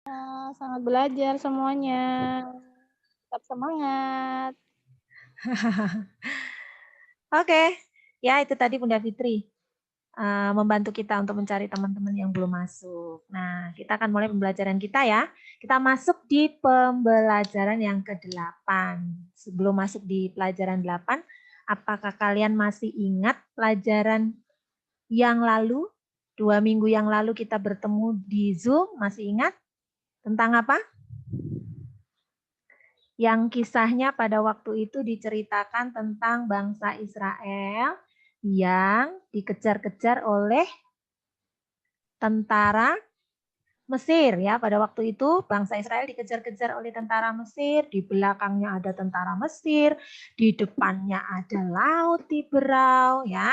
Selamat belajar semuanya. Tetap semangat. Oke, ya itu tadi Bunda Fitri membantu kita untuk mencari teman-teman yang belum masuk. Nah, kita akan mulai pembelajaran kita ya. Kita masuk di pembelajaran yang ke-8. Sebelum masuk di pelajaran 8, apakah kalian masih ingat pelajaran yang lalu? 2 minggu yang lalu kita bertemu di Zoom, masih ingat? Tentang apa? Yang kisahnya pada waktu itu diceritakan tentang bangsa Israel yang dikejar-kejar oleh tentara Mesir ya. Pada waktu itu bangsa Israel dikejar-kejar oleh tentara Mesir, di belakangnya ada tentara Mesir, di depannya ada laut Tiberau ya.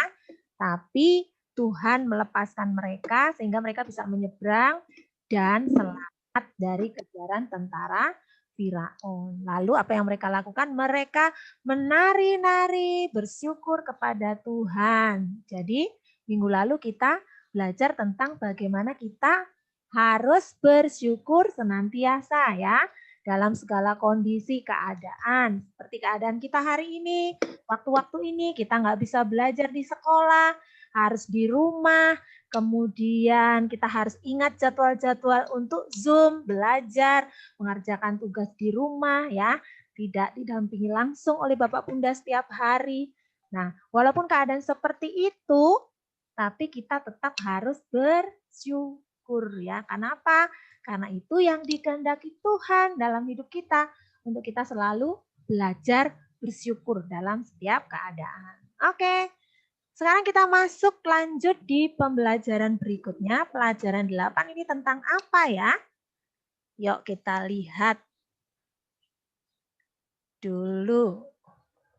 Tapi Tuhan melepaskan mereka sehingga mereka bisa menyeberang dan selamat dari kejaran tentara Firaun. Lalu apa yang mereka lakukan? Mereka menari-nari bersyukur kepada Tuhan. Jadi minggu lalu kita belajar tentang bagaimana kita harus bersyukur senantiasa ya dalam segala kondisi keadaan. Seperti keadaan kita hari ini, waktu-waktu ini kita nggak bisa belajar di sekolah, harus di rumah, kemudian kita harus ingat jadwal-jadwal untuk Zoom, belajar, mengerjakan tugas di rumah ya, tidak didampingi langsung oleh Bapak Bunda setiap hari. Nah, walaupun keadaan seperti itu, tapi kita tetap harus bersyukur ya. Kenapa? Karena itu yang dikehendaki Tuhan dalam hidup kita, untuk kita selalu belajar bersyukur dalam setiap keadaan. Oke. Sekarang kita masuk lanjut di pembelajaran berikutnya. Pelajaran 8 ini tentang apa ya? Yuk kita lihat dulu.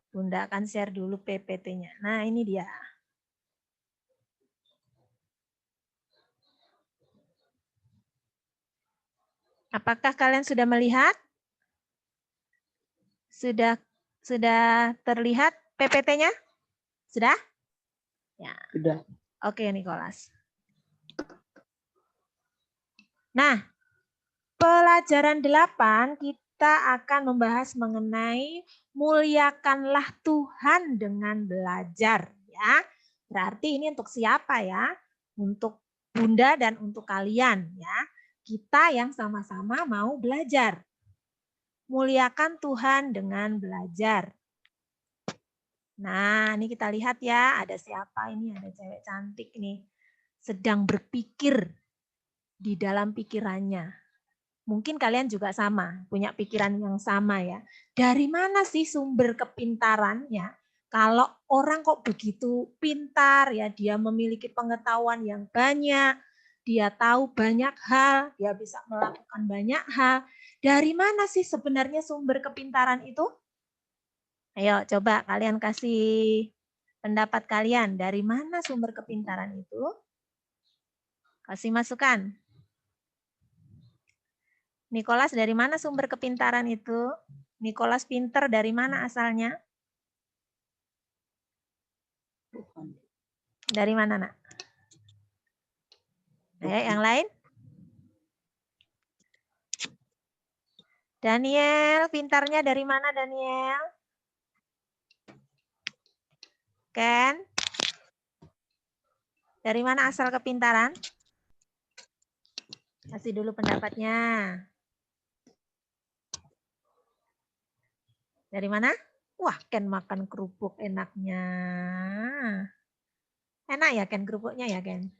Bunda akan share dulu PPT-nya. Nah, ini dia. Apakah kalian sudah melihat? Sudah terlihat PPT-nya? Sudah? Ya. Sudah. Oke, Nicholas. Nah, pelajaran 8 kita akan membahas mengenai muliakanlah Tuhan dengan belajar ya. Berarti ini untuk siapa ya? Untuk Bunda dan untuk kalian ya. Kita yang sama-sama mau belajar. Muliakan Tuhan dengan belajar. Nah, ini kita lihat ya, ada siapa ini? Ada cewek cantik nih. Sedang berpikir di dalam pikirannya. Mungkin kalian juga sama, punya pikiran yang sama ya. Dari mana sih sumber kepintarannya? Kalau orang kok begitu pintar ya, dia memiliki pengetahuan yang banyak, dia tahu banyak hal, dia bisa melakukan banyak hal. Dari mana sih sebenarnya sumber kepintaran itu? Ayo coba kalian kasih pendapat kalian. Dari mana sumber kepintaran itu? Kasih masukan. Nicholas, dari mana sumber kepintaran itu? Nicholas pinter dari mana asalnya? Dari mana, Nak? Ayo, yang lain? Daniel, pintarnya dari mana, Daniel? Ken? Dari mana asal kepintaran? Kasih dulu pendapatnya. Dari mana? Wah, Ken makan kerupuk enaknya. Enak ya Ken kerupuknya ya Ken?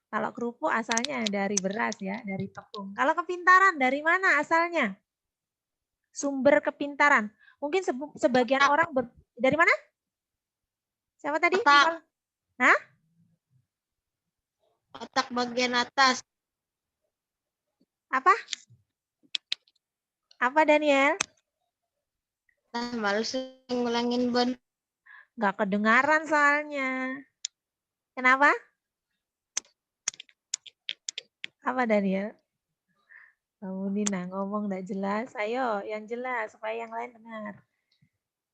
Kalau kerupuk asalnya dari beras ya, dari tepung. Kalau kepintaran dari mana asalnya? Sumber kepintaran. Mungkin sebagian orang dari mana? Siapa tadi? Otak. Hah? Otak bagian atas. Apa? Apa Daniel? Males ngulangin bon. Nggak kedengaran soalnya. Kenapa? Apa Daniel? Kamu Nina ngomong nggak jelas. Ayo yang jelas supaya yang lain dengar.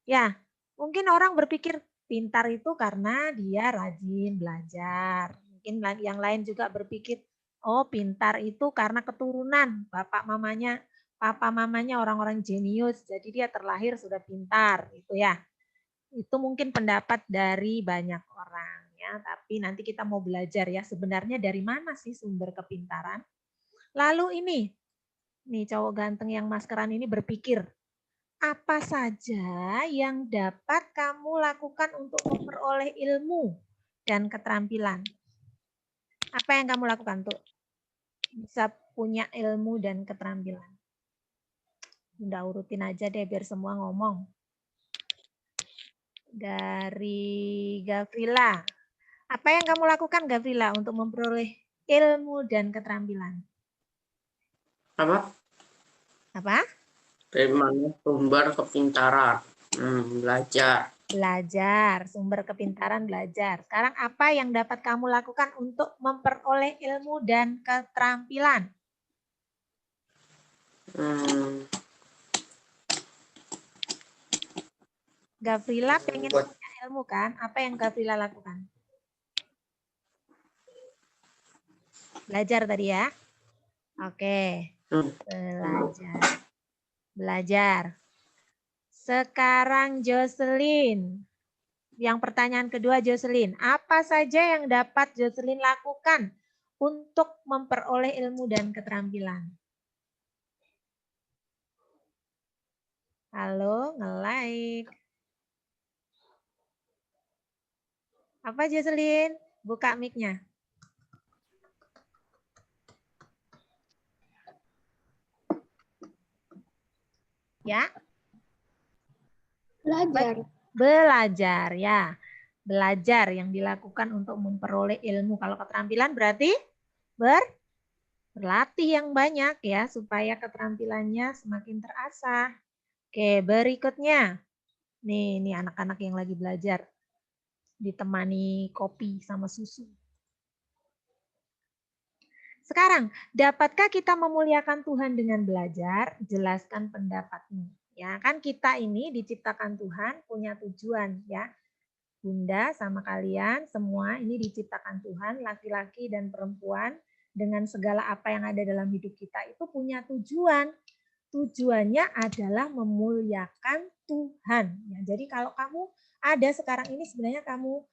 Ya, mungkin orang berpikir pintar itu karena dia rajin belajar. Mungkin yang lain juga berpikir Oh, pintar itu karena keturunan papa mamanya orang-orang jenius. Jadi dia terlahir sudah pintar, gitu ya. Itu mungkin pendapat dari banyak orang ya, tapi nanti kita mau belajar ya sebenarnya dari mana sih sumber kepintaran. Lalu ini, nih cowok ganteng yang maskeran ini berpikir, apa saja yang dapat kamu lakukan untuk memperoleh ilmu dan keterampilan? Apa yang kamu lakukan tuh? Bisa punya ilmu dan keterampilan. Udah urutin aja deh biar semua ngomong. Dari Gavrila. Apa yang kamu lakukan Gavrila untuk memperoleh ilmu dan keterampilan? Apa? Dari mana sumber kepintaran? Belajar. Belajar, sumber kepintaran belajar. Sekarang apa yang dapat kamu lakukan untuk memperoleh ilmu dan keterampilan? Gavrila pengen punya ilmu kan? Apa yang Gavrila lakukan? Belajar tadi ya? Oke. Belajar. Sekarang Jocelyn. Yang pertanyaan kedua Jocelyn. Apa saja yang dapat Jocelyn lakukan untuk memperoleh ilmu dan keterampilan? Halo, nge-like. Apa Jocelyn? Buka mic-nya. Ya. Belajar ya. Belajar yang dilakukan untuk memperoleh ilmu. Kalau keterampilan berarti berlatih yang banyak ya supaya keterampilannya semakin terasah. Oke, berikutnya. Nih anak-anak yang lagi belajar. Ditemani kopi sama susu. Sekarang, dapatkah kita memuliakan Tuhan dengan belajar? Jelaskan pendapatmu. Ya, kan kita ini diciptakan Tuhan punya tujuan ya. Bunda sama kalian semua ini diciptakan Tuhan, laki-laki dan perempuan dengan segala apa yang ada dalam hidup kita itu punya tujuan. Tujuannya adalah memuliakan Tuhan. Ya, jadi kalau kamu ada sekarang ini sebenarnya kamu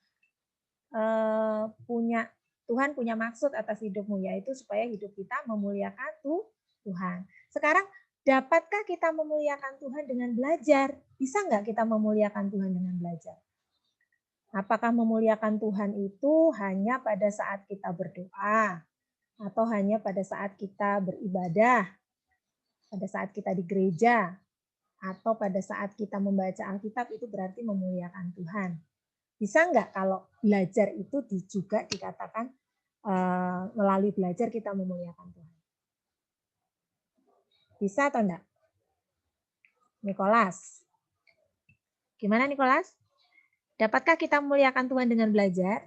Tuhan punya maksud atas hidupmu, yaitu supaya hidup kita memuliakan Tuhan. Sekarang, dapatkah kita memuliakan Tuhan dengan belajar? Bisa nggak kita memuliakan Tuhan dengan belajar? Apakah memuliakan Tuhan itu hanya pada saat kita berdoa? Atau hanya pada saat kita beribadah? Pada saat kita di gereja? Atau pada saat kita membaca Alkitab itu berarti memuliakan Tuhan? Bisa nggak kalau belajar itu juga dikatakan melalui belajar kita memuliakan Tuhan? Bisa atau enggak? Nikolas. Gimana Nikolas? Dapatkah kita memuliakan Tuhan dengan belajar?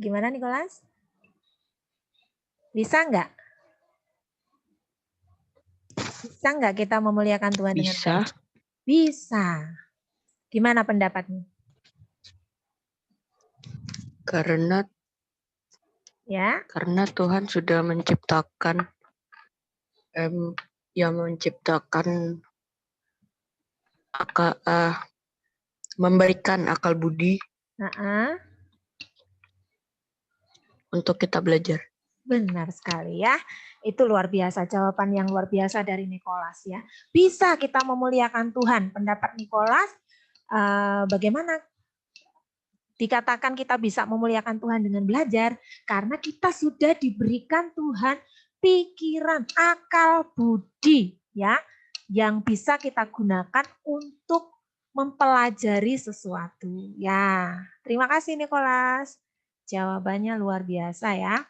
Gimana Nikolas? Bisa nggak? Bisa nggak kita memuliakan Tuhan dengan belajar? Bisa. Gimana pendapatmu? Karena Tuhan sudah menciptakan memberikan akal budi untuk kita belajar. Benar sekali ya. Itu luar biasa, jawaban yang luar biasa dari Nikolas ya. Bisa kita memuliakan Tuhan. Pendapat Nikolas bagaimana dikatakan kita bisa memuliakan Tuhan dengan belajar? Karena kita sudah diberikan Tuhan pikiran, akal budi ya, yang bisa kita gunakan untuk mempelajari sesuatu. Ya, terima kasih Nikolas. Jawabannya luar biasa ya.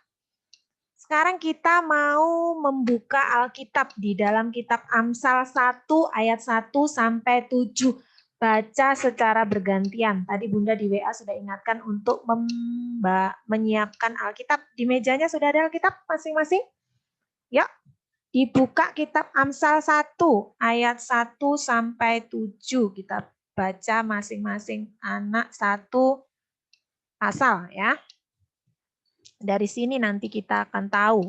Sekarang kita mau membuka Alkitab di dalam kitab Amsal 1 ayat 1 sampai 7. Baca secara bergantian. Tadi Bunda di WA sudah ingatkan untuk menyiapkan Alkitab. Di mejanya sudah ada Alkitab masing-masing? Yuk, dibuka kitab Amsal 1 ayat 1 sampai 7. Kita baca masing-masing anak 1 pasal ya. Dari sini nanti kita akan tahu.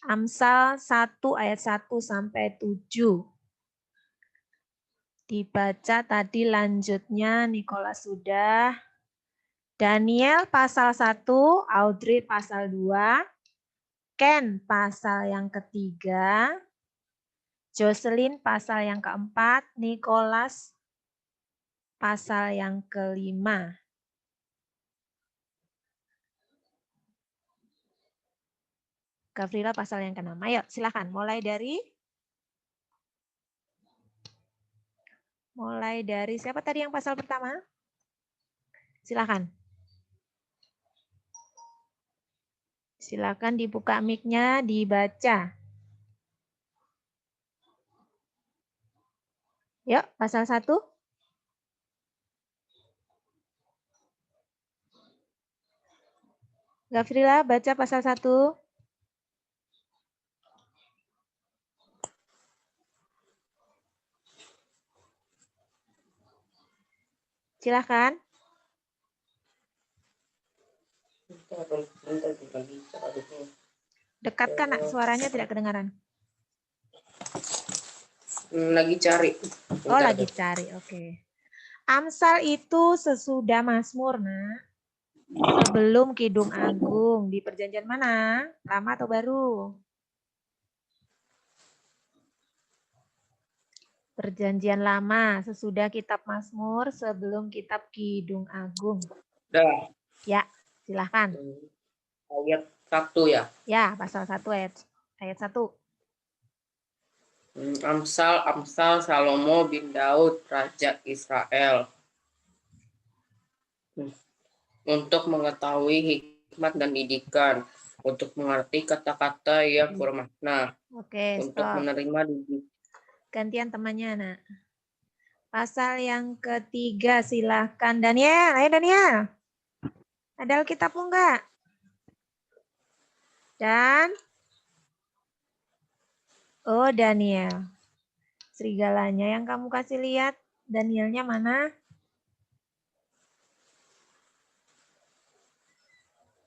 Amsal 1 ayat 1 sampai 7. Dibaca tadi lanjutnya Nicholas sudah. Daniel pasal 1, Audrey pasal 2, Ken pasal yang ketiga, Jocelyn pasal yang keempat, Nicholas pasal yang kelima. Gavrila pasal yang ke-6. Ayo silakan mulai dari siapa tadi yang pasal pertama? Silakan. Silakan dibuka mic-nya, dibaca. Yuk, pasal 1. Gavrila baca pasal 1. Silakan. Dekatkan nak, suaranya tidak kedengaran. Lagi cari. Oh, lagi cari. Oke. Amsal itu sesudah Mazmur, Nak. Sebelum Kidung Agung. Di perjanjian mana? Lama atau baru? Perjanjian lama, sesudah kitab Mazmur, sebelum kitab Kidung Agung. Dah. Ya, silahkan. Ayat 1 ya. Ya, pasal 1 ayat 1. Amsal Salomo bin Daud, Raja Israel. Untuk mengetahui hikmat dan didikan, untuk mengerti kata-kata yang bermakna, Oke, untuk stop. menerima didikan. Gantian temannya, Nak. Pasal yang ketiga, silahkan. Daniel, ayo Daniel. Ada Alkitabmu enggak? Dan? Oh, Daniel. Serigalanya yang kamu kasih lihat. Danielnya mana?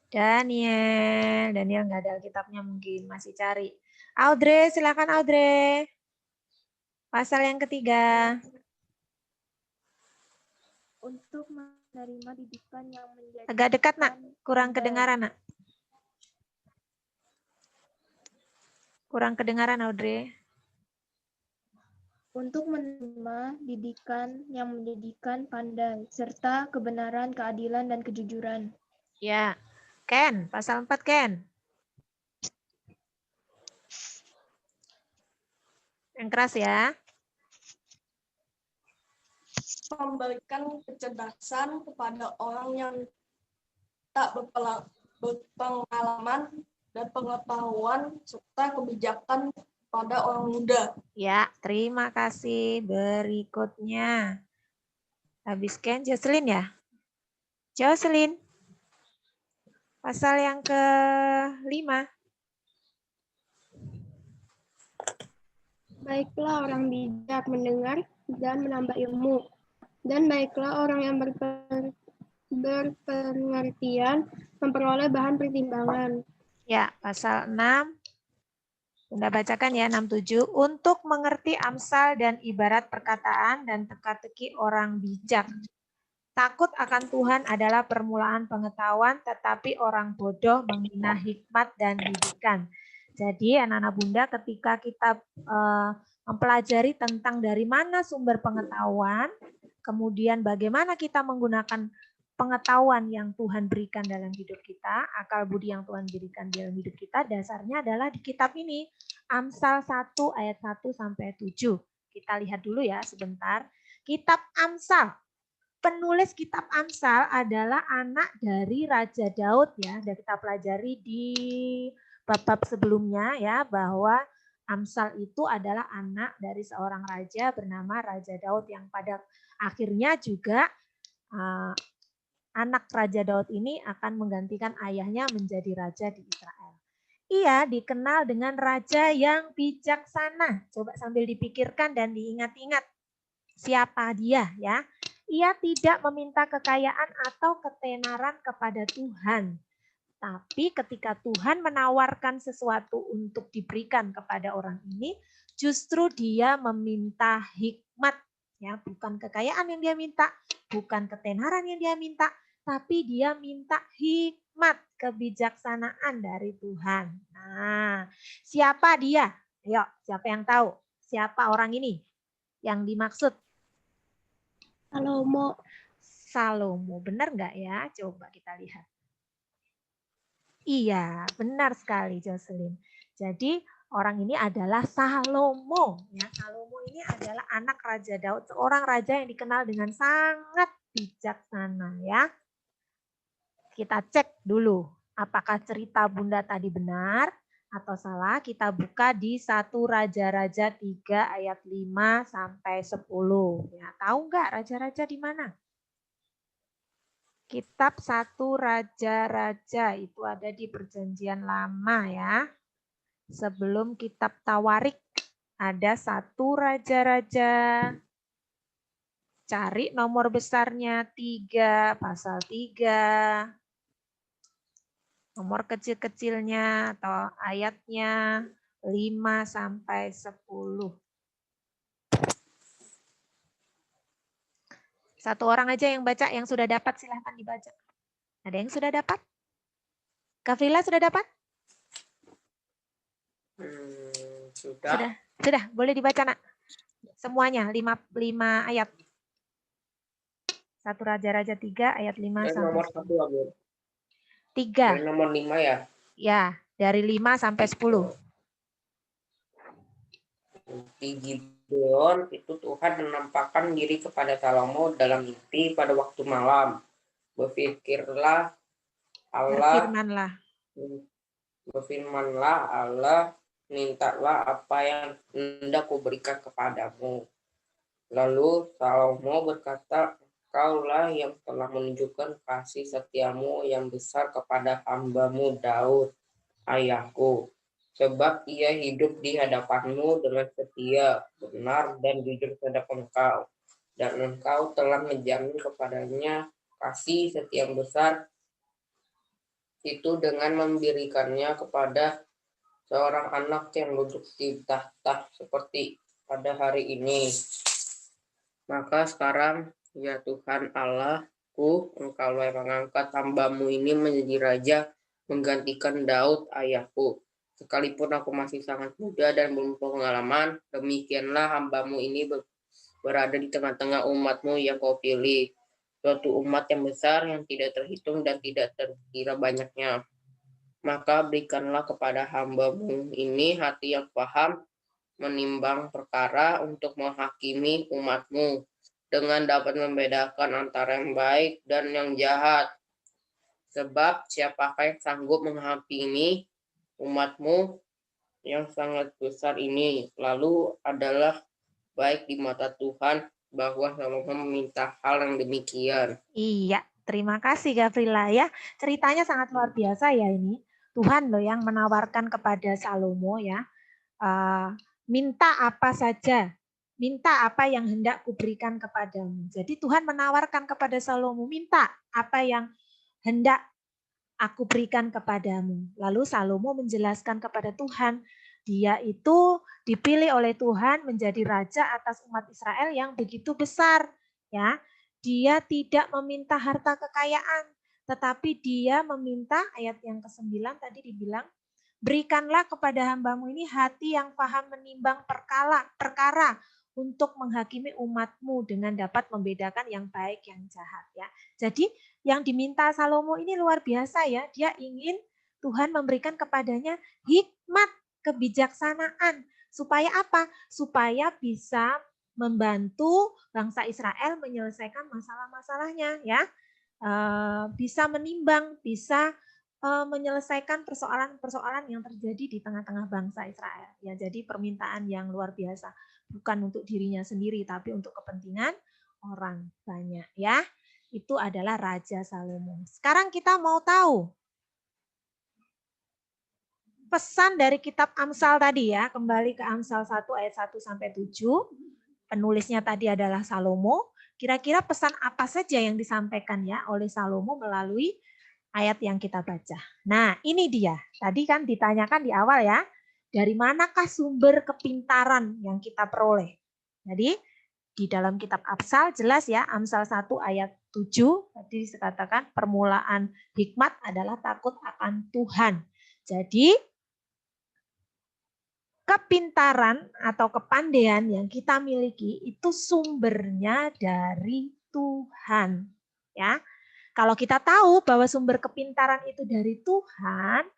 Daniel nggak ada Alkitabnya mungkin, masih cari. Audrey, silakan Audrey. Pasal yang ketiga. Untuk menerima didikan yang menjadi Agak dekat, Nak. Kurang kedengaran, Nak. Kurang kedengaran, Audrey. untuk menerima didikan yang menjadikan pandai, serta kebenaran, keadilan, dan kejujuran. Ya. Ken, pasal 4, Ken. Yang keras ya. Memberikan kecerdasan kepada orang yang tak berpengalaman dan pengetahuan serta kebijakan pada orang muda. Ya, terima kasih. Berikutnya. Habis Ken, Jocelyn ya? Jocelyn. Pasal yang ke-5. Baiklah orang bijak mendengar dan menambah ilmu, dan baiklah orang yang berpengertian memperoleh bahan pertimbangan. Ya, pasal 6. Bunda bacakan ya, 6-7. Untuk mengerti amsal dan ibarat perkataan dan teka-teki orang bijak. Takut akan Tuhan adalah permulaan pengetahuan, tetapi orang bodoh menghina hikmat dan didikan. Jadi anak-anak Bunda ketika kita mempelajari tentang dari mana sumber pengetahuan, kemudian bagaimana kita menggunakan pengetahuan yang Tuhan berikan dalam hidup kita, akal budi yang Tuhan berikan dalam hidup kita, dasarnya adalah di kitab ini, Amsal 1 ayat 1 sampai 7. Kita lihat dulu ya sebentar. Kitab Amsal. Penulis kitab Amsal adalah anak dari Raja Daud ya. Dan kita pelajari di bab-bab sebelumnya ya bahwa Amsal itu adalah anak dari seorang raja bernama Raja Daud yang pada akhirnya juga anak Raja Daud ini akan menggantikan ayahnya menjadi raja di Israel. Ia dikenal dengan raja yang bijaksana. Coba sambil dipikirkan dan diingat-ingat siapa dia ya. Ia tidak meminta kekayaan atau ketenaran kepada Tuhan. Tapi ketika Tuhan menawarkan sesuatu untuk diberikan kepada orang ini, justru dia meminta hikmat. Ya, bukan kekayaan yang dia minta, bukan ketenaran yang dia minta, tapi dia minta hikmat, kebijaksanaan dari Tuhan. Nah, siapa dia? Ayo, siapa yang tahu? Siapa orang ini yang dimaksud? Salomo. Salomo, benar nggak ya? Coba kita lihat. Iya, benar sekali Jocelyn. Jadi orang ini adalah Salomo. Ya, Salomo ini adalah anak Raja Daud, seorang raja yang dikenal dengan sangat bijaksana. Ya, kita cek dulu apakah cerita Bunda tadi benar atau salah. Kita buka di 1 Raja-Raja 3 ayat 5 sampai 10. Ya, tahu nggak raja-raja di mana? Kitab 1 Raja-Raja itu ada di Perjanjian Lama ya. Sebelum kitab Tawarik ada 1 Raja-Raja. Cari nomor besarnya 3, pasal 3. Nomor kecil-kecilnya atau ayatnya 5 sampai 10. Satu orang aja yang baca, yang sudah dapat silahkan dibaca. Ada yang sudah dapat? Kafrila sudah dapat? Sudah. Sudah, boleh dibaca nak. Semuanya 5 ayat. 1 Raja-Raja 3 ayat 5 sampai Nomor 1 ya, Bu. 3. Dari nomor 5 ya. Ya, dari 5 sampai 10. Di Gibeon itu Tuhan menampakkan diri kepada Salomo dalam mimpi pada waktu malam. Berfirmanlah Allah, mintalah apa yang hendak kuberikan kepadamu. Lalu Salomo berkata, Engkaulah yang telah menunjukkan kasih setiamu yang besar kepada hambamu Daud, ayahku. Sebab ia hidup di hadapanmu dengan setia, benar, dan jujur terhadap engkau. Dan engkau telah menjamin kepadanya kasih setia yang besar itu dengan memberikannya kepada seorang anak yang duduk di tahta seperti pada hari ini. Maka sekarang, ya Tuhan Allahku, engkaulah yang mengangkat hambamu ini menjadi raja menggantikan Daud ayahku. Sekalipun aku masih sangat muda dan belum pengalaman, demikianlah hambamu ini berada di tengah-tengah umatmu yang kau pilih. Suatu umat yang besar yang tidak terhitung dan tidak terkira banyaknya. Maka berikanlah kepada hambamu ini hati yang paham menimbang perkara untuk menghakimi umatmu dengan dapat membedakan antara yang baik dan yang jahat. Sebab siapakah yang sanggup menghakimi umatmu yang sangat besar ini? Lalu adalah baik di mata Tuhan bahwa Salomo meminta hal yang demikian. Iya, terima kasih Gavrila ya. Ceritanya sangat luar biasa ya ini. Tuhan loh yang menawarkan kepada Salomo ya. Minta apa saja. Minta apa yang hendak kuberikan kepadamu. Jadi Tuhan menawarkan kepada Salomo, minta apa yang hendak aku berikan kepadamu. Lalu Salomo menjelaskan kepada Tuhan, dia itu dipilih oleh Tuhan menjadi raja atas umat Israel yang begitu besar. Ya, dia tidak meminta harta kekayaan, tetapi dia meminta, ayat yang ke-9 tadi dibilang, berikanlah kepada hambamu ini hati yang paham menimbang perkara untuk menghakimi umatmu dengan dapat membedakan yang baik yang jahat. Ya, jadi yang diminta Salomo ini luar biasa ya. Dia ingin Tuhan memberikan kepadanya hikmat, kebijaksanaan. Supaya apa? Supaya bisa membantu bangsa Israel menyelesaikan masalah-masalahnya ya. Bisa menimbang, bisa menyelesaikan persoalan-persoalan yang terjadi di tengah-tengah bangsa Israel. Ya, jadi permintaan yang luar biasa, bukan untuk dirinya sendiri tapi untuk kepentingan orang banyak ya. Itu adalah Raja Salomo. Sekarang kita mau tahu pesan dari kitab Amsal tadi ya, kembali ke Amsal 1 ayat 1 sampai 7. Penulisnya tadi adalah Salomo. Kira-kira pesan apa saja yang disampaikan ya oleh Salomo melalui ayat yang kita baca. Nah, ini dia. Tadi kan ditanyakan di awal ya, dari manakah sumber kepintaran yang kita peroleh? Jadi, di dalam kitab Amsal jelas ya, Amsal 1 ayat 7, tadi dikatakan permulaan hikmat adalah takut akan Tuhan. Jadi, kepintaran atau kepandaian yang kita miliki itu sumbernya dari Tuhan. Ya, kalau kita tahu bahwa sumber kepintaran itu dari Tuhan,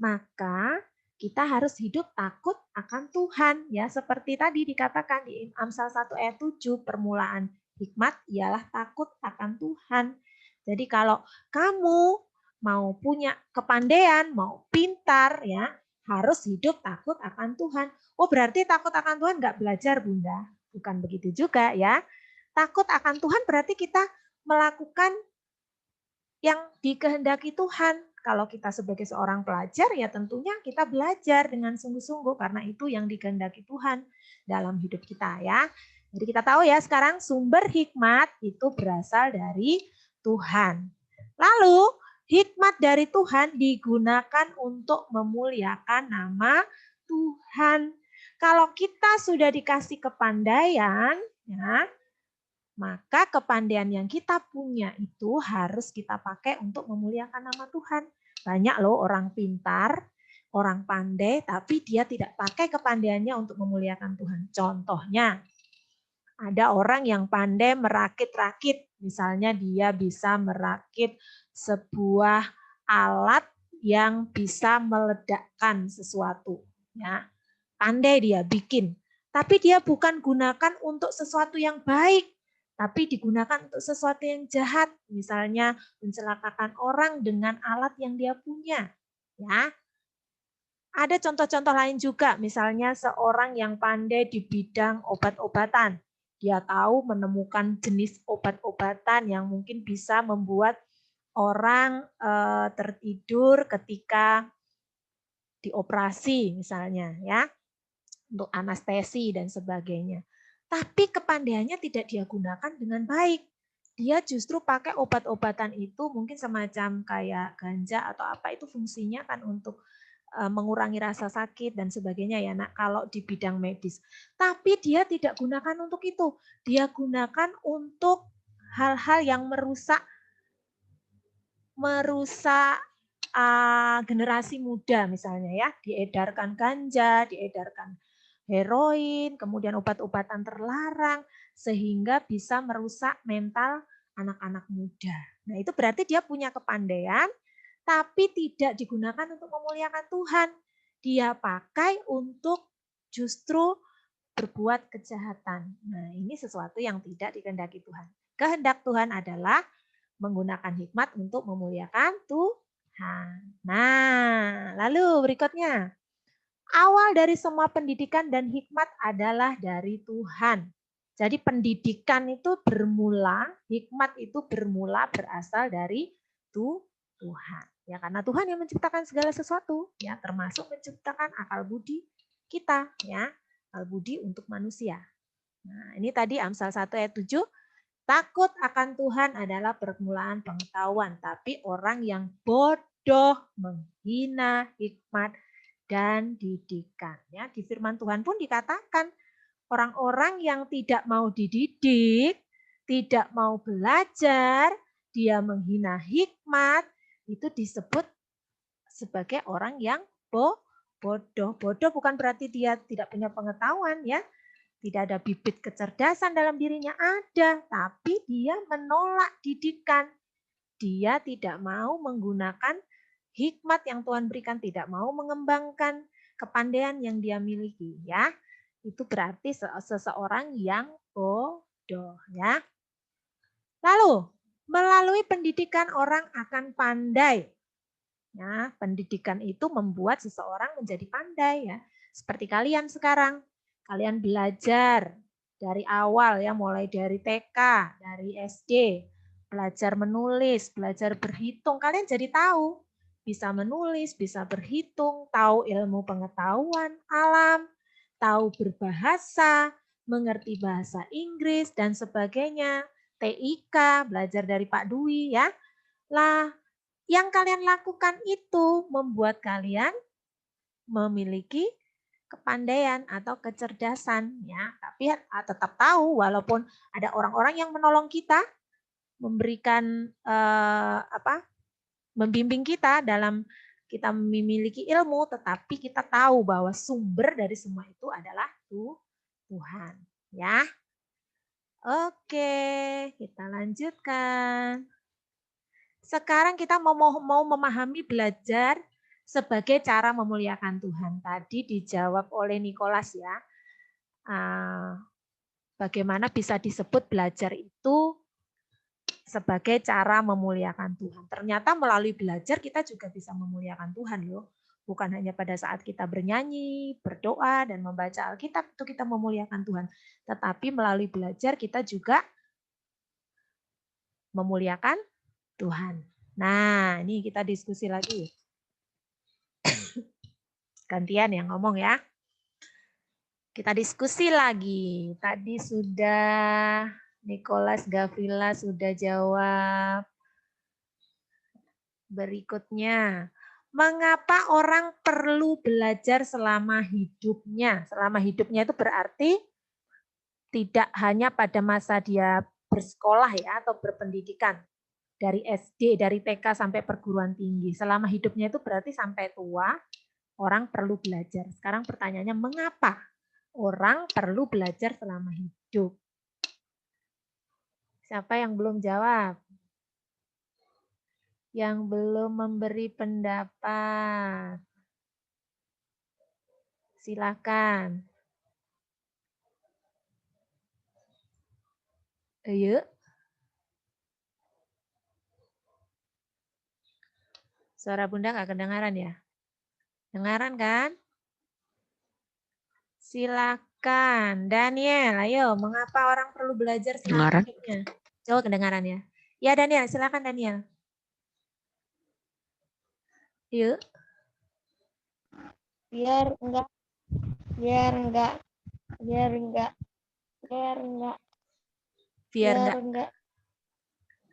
maka kita harus hidup takut akan Tuhan. Ya, seperti tadi dikatakan di Amsal 1 ayat 7, permulaan hikmat ialah takut akan Tuhan. Jadi kalau kamu mau punya kepandaian, mau pintar, ya harus hidup takut akan Tuhan. Oh, berarti takut akan Tuhan nggak belajar, Bunda? Bukan begitu juga ya. Takut akan Tuhan berarti kita melakukan yang dikehendaki Tuhan. Kalau kita sebagai seorang pelajar, ya tentunya kita belajar dengan sungguh-sungguh karena itu yang dikehendaki Tuhan dalam hidup kita ya. Jadi kita tahu ya sekarang sumber hikmat itu berasal dari Tuhan. Lalu hikmat dari Tuhan digunakan untuk memuliakan nama Tuhan. Kalau kita sudah dikasih kepandaian, ya, maka kepandaian yang kita punya itu harus kita pakai untuk memuliakan nama Tuhan. Banyak loh orang pintar, orang pandai, tapi dia tidak pakai kepandaiannya untuk memuliakan Tuhan. Contohnya, ada orang yang pandai merakit-rakit. Misalnya dia bisa merakit sebuah alat yang bisa meledakkan sesuatu. Ya, pandai dia bikin. Tapi dia bukan gunakan untuk sesuatu yang baik. Tapi digunakan untuk sesuatu yang jahat. Misalnya mencelakakan orang dengan alat yang dia punya. Ya. Ada contoh-contoh lain juga. Misalnya seorang yang pandai di bidang obat-obatan. Dia tahu menemukan jenis obat-obatan yang mungkin bisa membuat orang tertidur ketika dioperasi misalnya ya, untuk anestesi dan sebagainya. Tapi kepandaiannya tidak dia gunakan dengan baik. Dia justru pakai obat-obatan itu mungkin semacam kayak ganja atau apa, itu fungsinya kan untuk mengurangi rasa sakit dan sebagainya ya nak, kalau di bidang medis. Tapi dia tidak gunakan untuk itu. Dia gunakan untuk hal-hal yang merusak generasi muda misalnya ya, diedarkan ganja, diedarkan heroin, kemudian obat-obatan terlarang sehingga bisa merusak mental anak-anak muda. Nah, itu berarti dia punya kepandaian tapi tidak digunakan untuk memuliakan Tuhan. Dia pakai untuk justru berbuat kejahatan. Nah, ini sesuatu yang tidak dikehendaki Tuhan. Kehendak Tuhan adalah menggunakan hikmat untuk memuliakan Tuhan. Nah, lalu berikutnya. Awal dari semua pendidikan dan hikmat adalah dari Tuhan. Jadi pendidikan itu bermula, hikmat itu bermula berasal dari Tuhan. Ya, karena Tuhan yang menciptakan segala sesuatu, ya, termasuk menciptakan akal budi kita, ya, akal budi untuk manusia. Nah, ini tadi Amsal 1 ayat 7. Takut akan Tuhan adalah permulaan pengetahuan, tapi orang yang bodoh menghina hikmat dan didikan. Ya, di firman Tuhan pun dikatakan orang-orang yang tidak mau dididik, tidak mau belajar, dia menghina hikmat, itu disebut sebagai orang yang bodoh. Bodoh bukan berarti dia tidak punya pengetahuan ya. Tidak ada bibit kecerdasan dalam dirinya, ada, tapi dia menolak didikan. Dia tidak mau menggunakan hikmat yang Tuhan berikan, tidak mau mengembangkan kepandaian yang dia miliki ya. Itu berarti seseorang yang bodoh ya. Lalu, melalui pendidikan orang akan pandai. Ya, pendidikan itu membuat seseorang menjadi pandai ya. Seperti kalian sekarang, kalian belajar dari awal ya, mulai dari TK, dari SD, belajar menulis, belajar berhitung, kalian jadi tahu. Bisa menulis, bisa berhitung, tahu ilmu pengetahuan alam, tahu berbahasa, mengerti bahasa Inggris, dan sebagainya. TIK, belajar dari Pak Dwi ya. Lah, yang kalian lakukan itu membuat kalian memiliki kepandaian atau kecerdasan ya. Tapi tetap tahu walaupun ada orang-orang yang menolong kita, memberikan membimbing kita dalam kita memiliki ilmu, tetapi kita tahu bahwa sumber dari semua itu adalah Tuhan, ya. Oke, kita lanjutkan. Sekarang kita mau memahami belajar sebagai cara memuliakan Tuhan. Tadi dijawab oleh Nicholas ya. Bagaimana bisa disebut belajar itu sebagai cara memuliakan Tuhan. Ternyata melalui belajar kita juga bisa memuliakan Tuhan loh. Bukan hanya pada saat kita bernyanyi, berdoa, dan membaca Alkitab itu kita memuliakan Tuhan. Tetapi melalui belajar kita juga memuliakan Tuhan. Nah, ini kita diskusi lagi. Gantian yang ngomong ya. Kita diskusi lagi. Tadi sudah Nicholas Gavrila sudah jawab. Berikutnya, mengapa orang perlu belajar selama hidupnya? Selama hidupnya itu berarti tidak hanya pada masa dia bersekolah ya atau berpendidikan. Dari SD, dari TK sampai perguruan tinggi. Selama hidupnya itu berarti sampai tua, orang perlu belajar. Sekarang pertanyaannya, mengapa orang perlu belajar selama hidup? Siapa yang belum jawab? Yang belum memberi pendapat? Silakan. Ayo. Suara Bunda nggak kedengaran ya? Dengaran kan? Silakan. Daniel, ayo. Mengapa orang perlu belajar selama hidupnya? Coba kedengaran ya. Ya Daniel, silakan Daniel. Yuk. Biar enggak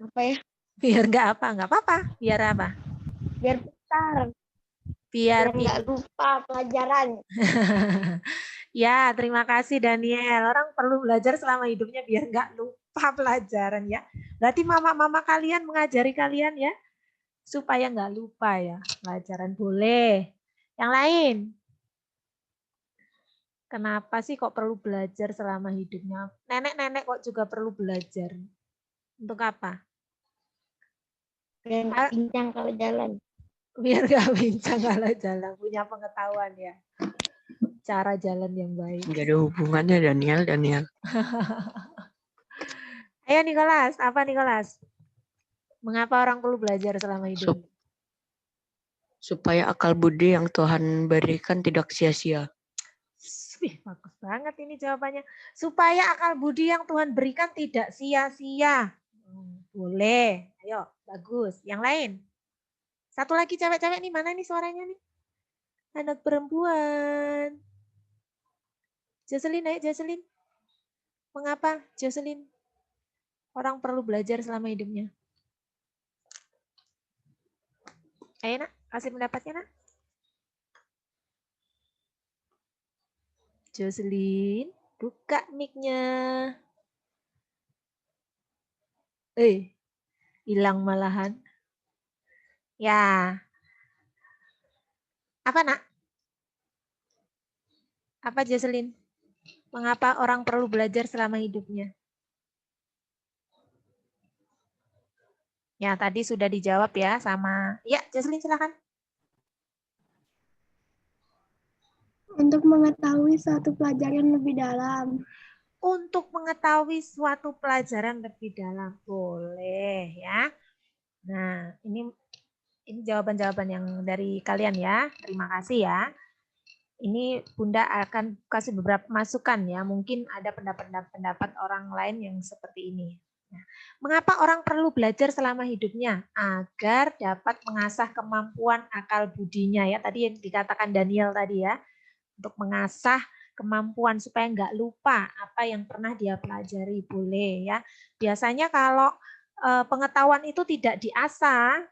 apa ya? Biar enggak apa? Enggak apa-apa. Biar apa? Biar pintar. Biar enggak lupa pelajaran. Ya, terima kasih Daniel. Orang perlu belajar selama hidupnya biar enggak lupa pelajaran ya. Berarti mama-mama kalian mengajari kalian ya supaya enggak lupa ya pelajaran. Boleh. Yang lain? Kenapa sih kok perlu belajar selama hidupnya? Nenek-nenek kok juga perlu belajar. Untuk apa? Biar nggak pincang kalau jalan. Biar nggak pincang kalau jalan. Punya pengetahuan ya. Cara jalan yang baik. Nggak ada hubungannya Daniel. Ayo Nicholas, apa Nicholas? Mengapa orang perlu belajar selama hidup? Supaya akal budi yang Tuhan berikan tidak sia-sia. Wih, bagus banget ini jawabannya. Supaya akal budi yang Tuhan berikan tidak sia-sia. Boleh. Ayo, bagus. Yang lain? Satu lagi cewek-cewek nih, mana nih suaranya nih? Anak perempuan. Jocelyn, ayo Jocelyn. Mengapa Jocelyn? Orang perlu belajar selama hidupnya. Ayo nak, kasih pendapatnya nak. Jocelyn, buka mic-nya. Hilang malahan. Ya. Apa nak? Apa Jocelyn? Mengapa orang perlu belajar selama hidupnya? Ya, tadi sudah dijawab ya sama... Ya, Jocelyn silakan. Untuk mengetahui suatu pelajaran lebih dalam. Untuk mengetahui suatu pelajaran lebih dalam. Boleh ya. Nah, ini jawaban-jawaban yang dari kalian ya. Terima kasih ya. Ini Bunda akan kasih beberapa masukan ya. Mungkin ada pendapat orang lain yang seperti ini. Nah, mengapa orang perlu belajar selama hidupnya? Agar dapat mengasah kemampuan akal budinya ya. Tadi yang dikatakan Daniel tadi ya. Untuk mengasah kemampuan supaya nggak lupa apa yang pernah dia pelajari, boleh ya. Biasanya kalau pengetahuan itu tidak diasah,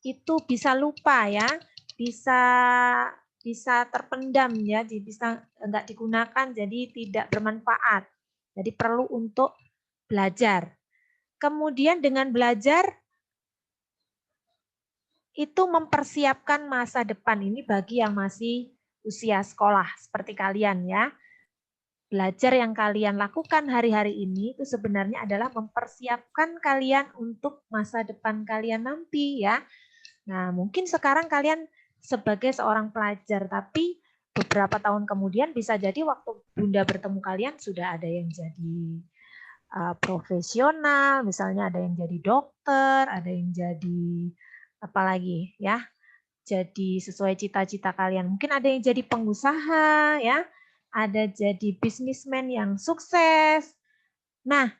itu bisa lupa ya, bisa terpendam ya, bisa nggak digunakan, jadi tidak bermanfaat. Jadi perlu untuk belajar. Kemudian dengan belajar itu mempersiapkan masa depan, ini bagi yang masih usia sekolah seperti kalian ya. Belajar yang kalian lakukan hari-hari ini itu sebenarnya adalah mempersiapkan kalian untuk masa depan kalian nanti ya. Nah, mungkin sekarang kalian sebagai seorang pelajar, tapi beberapa tahun kemudian bisa jadi waktu Bunda bertemu kalian sudah ada yang jadi profesional, misalnya ada yang jadi dokter, ada yang jadi apalagi ya, jadi sesuai cita-cita kalian. Mungkin ada yang jadi pengusaha ya, ada jadi bisnismen yang sukses. Nah,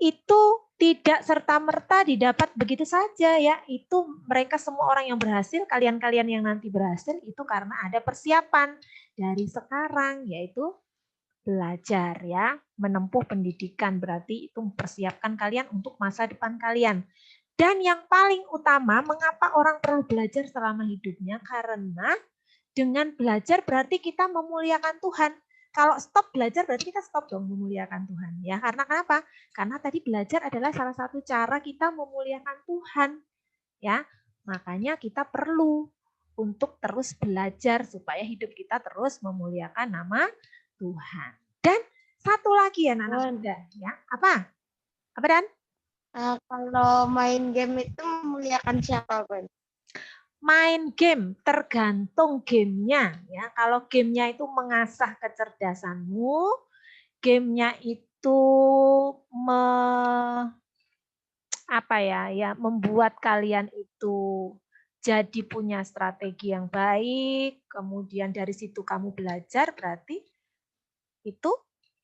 itu tidak serta-merta didapat begitu saja ya. Itu mereka semua orang yang berhasil, kalian-kalian yang nanti berhasil itu karena ada persiapan dari sekarang, yaitu belajar ya, menempuh pendidikan, berarti itu mempersiapkan kalian untuk masa depan kalian. Dan yang paling utama, mengapa orang perlu belajar selama hidupnya? Karena dengan belajar berarti kita memuliakan Tuhan. Kalau stop belajar berarti kita stop dong memuliakan Tuhan. Ya, karena kenapa? Karena tadi belajar adalah salah satu cara kita memuliakan Tuhan. Ya, makanya kita perlu untuk terus belajar supaya hidup kita terus memuliakan nama Tuhan. Dan satu lagi ya anak-anak muda, ya. Apa? Apa Dan? Kalau main game itu memuliakan siapa, Bun? Main game tergantung gamenya ya. Kalau gamenya itu mengasah kecerdasanmu, gamenya itu membuat kalian itu jadi punya strategi yang baik, kemudian dari situ kamu belajar, berarti itu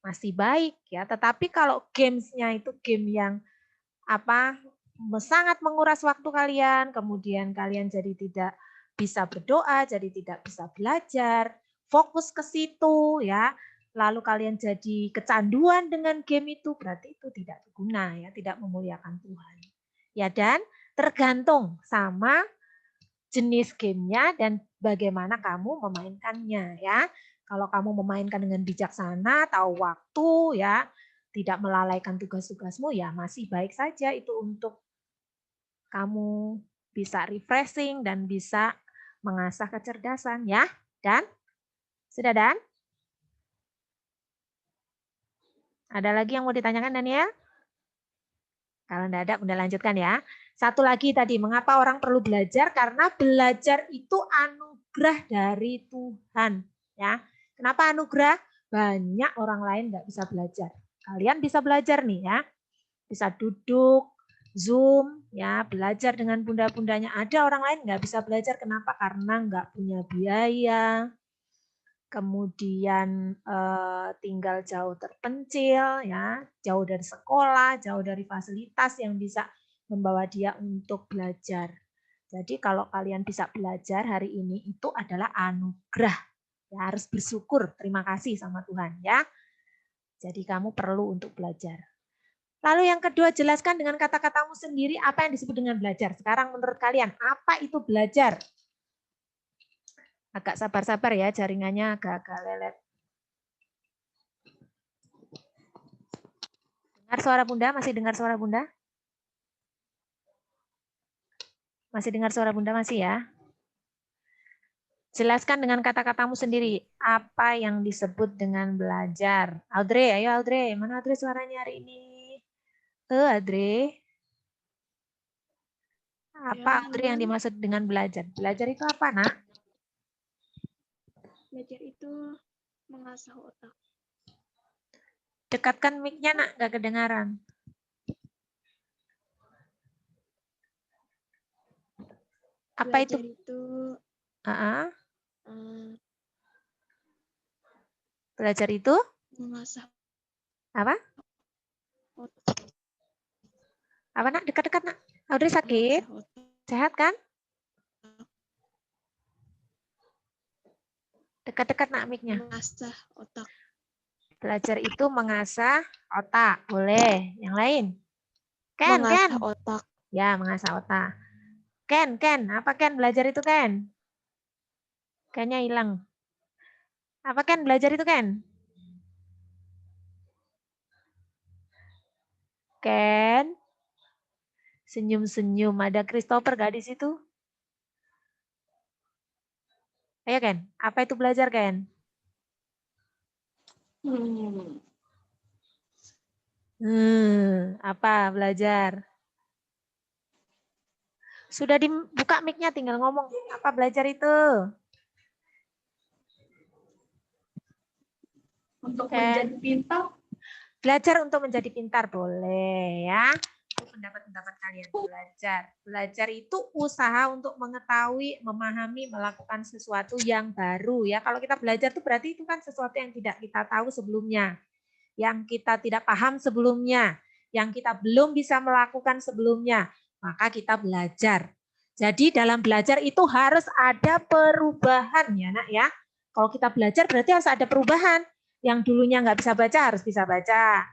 masih baik ya. Tetapi kalau gamesnya itu game yang sangat menguras waktu kalian, kemudian kalian jadi tidak bisa berdoa, jadi tidak bisa belajar, fokus ke situ ya, lalu kalian jadi kecanduan dengan game itu, berarti itu tidak berguna ya, tidak memuliakan Tuhan. Ya, dan tergantung sama jenis gamenya dan bagaimana kamu memainkannya ya. Kalau kamu memainkan dengan bijaksana, tahu waktu ya, tidak melalaikan tugas-tugasmu, ya masih baik saja itu untuk kamu bisa refreshing dan bisa mengasah kecerdasan ya. Dan sudah Dan? Ada lagi yang mau ditanyakan Daniel? Kalau tidak ada, Bunda lanjutkan ya. Satu lagi tadi, mengapa orang perlu belajar? Karena belajar itu anugerah dari Tuhan. Ya, kenapa anugerah? Banyak orang lain nggak bisa belajar. Kalian bisa belajar nih ya, bisa duduk, Zoom, ya belajar dengan bunda-bundanya. Ada orang lain nggak bisa belajar, kenapa? Karena nggak punya biaya, kemudian tinggal jauh terpencil, ya jauh dari sekolah, jauh dari fasilitas yang bisa membawa dia untuk belajar. Jadi kalau kalian bisa belajar hari ini itu adalah anugerah. Ya, harus bersyukur, terima kasih sama Tuhan ya. Jadi kamu perlu untuk belajar. Lalu yang kedua, jelaskan dengan kata-katamu sendiri apa yang disebut dengan belajar. Sekarang menurut kalian, apa itu belajar? Agak sabar-sabar ya, jaringannya agak-agak lelet. Dengar suara Bunda? Masih dengar suara Bunda? Masih dengar suara Bunda? Masih ya? Jelaskan dengan kata-katamu sendiri, apa yang disebut dengan belajar. Audrey, ayo Audrey. Mana Audrey suaranya hari ini? Audrey. Apa Audrey yang dimaksud dengan belajar? Belajar itu apa, Nak? Belajar itu mengasah otak. Dekatkan mic-nya, Nak, nggak kedengaran. Apa Belajar itu? Belajar itu? Mengasah Apa? otak. Apa, Nak? Dekat-dekat, Nak. Audrey sakit? Sehat kan? Dekat-dekat, Nak, mic-nya. Mengasah otak. Belajar itu mengasah otak. Boleh. Yang lain? Ken. Mengasah otak. Ya, mengasah otak. Ken. Apa Ken belajar itu Ken? Kennya hilang. Apa Ken belajar itu Ken? Ken. Senyum-senyum. Ada Christopher gak di situ? Ayo Ken. Apa itu belajar Ken? Apa belajar? Sudah dibuka mic-nya, tinggal ngomong. Apa belajar itu? Untuk Ken. menjadi pintar. Belajar untuk menjadi pintar boleh ya. Pendapat kalian belajar. Belajar itu usaha untuk mengetahui, memahami, melakukan sesuatu yang baru ya. Kalau kita belajar itu berarti itu kan sesuatu yang tidak kita tahu sebelumnya, yang kita tidak paham sebelumnya, yang kita belum bisa melakukan sebelumnya, maka kita belajar. Jadi dalam belajar itu harus ada perubahan ya nak ya. Kalau kita belajar berarti harus ada perubahan. Yang dulunya nggak bisa baca harus bisa baca.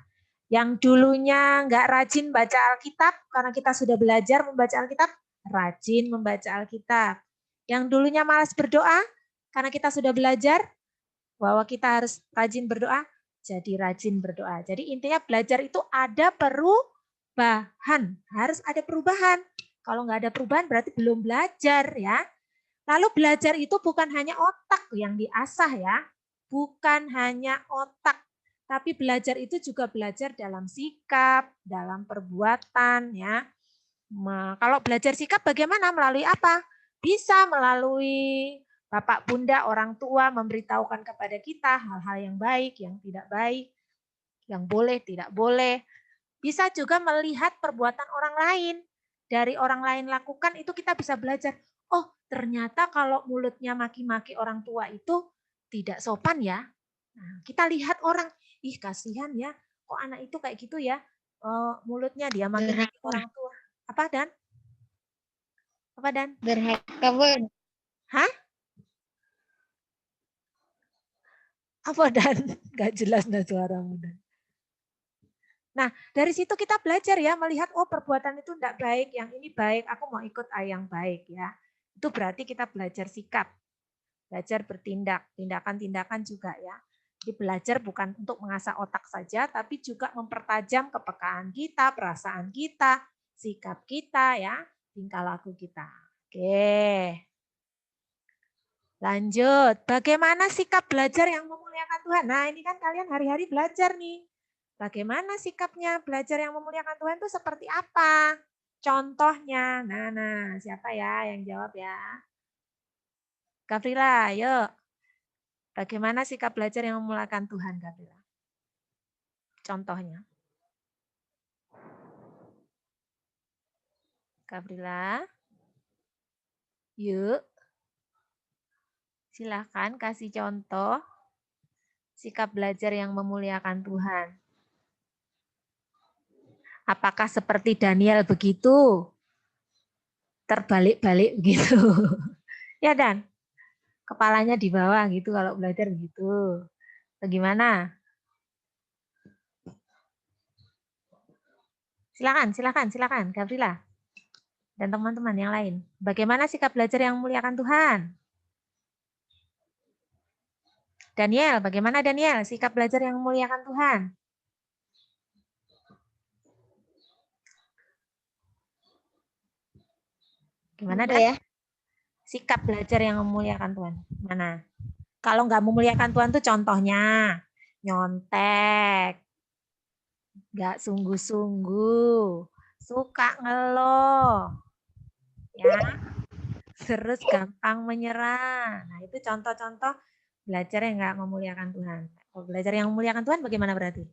Yang dulunya nggak rajin baca Alkitab, karena kita sudah belajar membaca Alkitab, rajin membaca Alkitab. Yang dulunya malas berdoa, karena kita sudah belajar bahwa kita harus rajin berdoa, jadi rajin berdoa. Jadi intinya belajar itu ada perubahan, harus ada perubahan. Kalau nggak ada perubahan berarti belum belajar ya. Lalu belajar itu bukan hanya otak yang diasah ya, bukan hanya otak, tapi belajar itu juga belajar dalam sikap, dalam perbuatan ya. Kalau belajar sikap bagaimana? Melalui apa? Bisa melalui bapak bunda, orang tua memberitahukan kepada kita hal-hal yang baik, yang tidak baik, yang boleh, tidak boleh. Bisa juga melihat perbuatan orang lain. Dari orang lain lakukan itu kita bisa belajar. Oh, ternyata kalau mulutnya maki-maki orang tua itu tidak sopan ya. Nah, kita lihat orang, ih kasihan ya, kok anak itu kayak gitu ya, mulutnya dia maki-maki orang tua. Apa Dan? Apa Dan? Derhaka, Bun. Hah? Apa Dan? Gak jelas nah suaramu Dan. Nah, dari situ kita belajar ya, melihat oh perbuatan itu tidak baik, yang ini baik, aku mau ikut yang baik ya. Itu berarti kita belajar sikap, belajar bertindak, tindakan-tindakan juga ya. Jadi belajar bukan untuk mengasah otak saja, tapi juga mempertajam kepekaan kita, perasaan kita, sikap kita ya, tingkah laku kita. Oke. Lanjut, bagaimana sikap belajar yang memuliakan Tuhan? Nah ini kan kalian hari-hari belajar nih. Bagaimana sikapnya belajar yang memuliakan Tuhan itu seperti apa? Contohnya, nah siapa ya yang jawab ya? Gavrila, yuk. Bagaimana sikap belajar yang memuliakan Tuhan, Gavrila? Contohnya. Gavrila, yuk. Silahkan kasih contoh sikap belajar yang memuliakan Tuhan. Apakah seperti Daniel begitu? Terbalik-balik begitu. Ya Dan? Kepalanya di bawah gitu kalau belajar gitu. Bagaimana? Silakan, Gavrila. Dan teman-teman yang lain. Bagaimana sikap belajar yang memuliakan Tuhan? Daniel, bagaimana Daniel? Sikap belajar yang memuliakan Tuhan? Gimana Dan? Ya? Sikap belajar yang memuliakan Tuhan. Mana? Kalau nggak memuliakan Tuhan tuh contohnya nyontek, nggak sungguh-sungguh, suka ngeluh, ya, terus gampang menyerah. Nah itu contoh-contoh belajar yang nggak memuliakan Tuhan. Kalau belajar yang memuliakan Tuhan bagaimana berarti?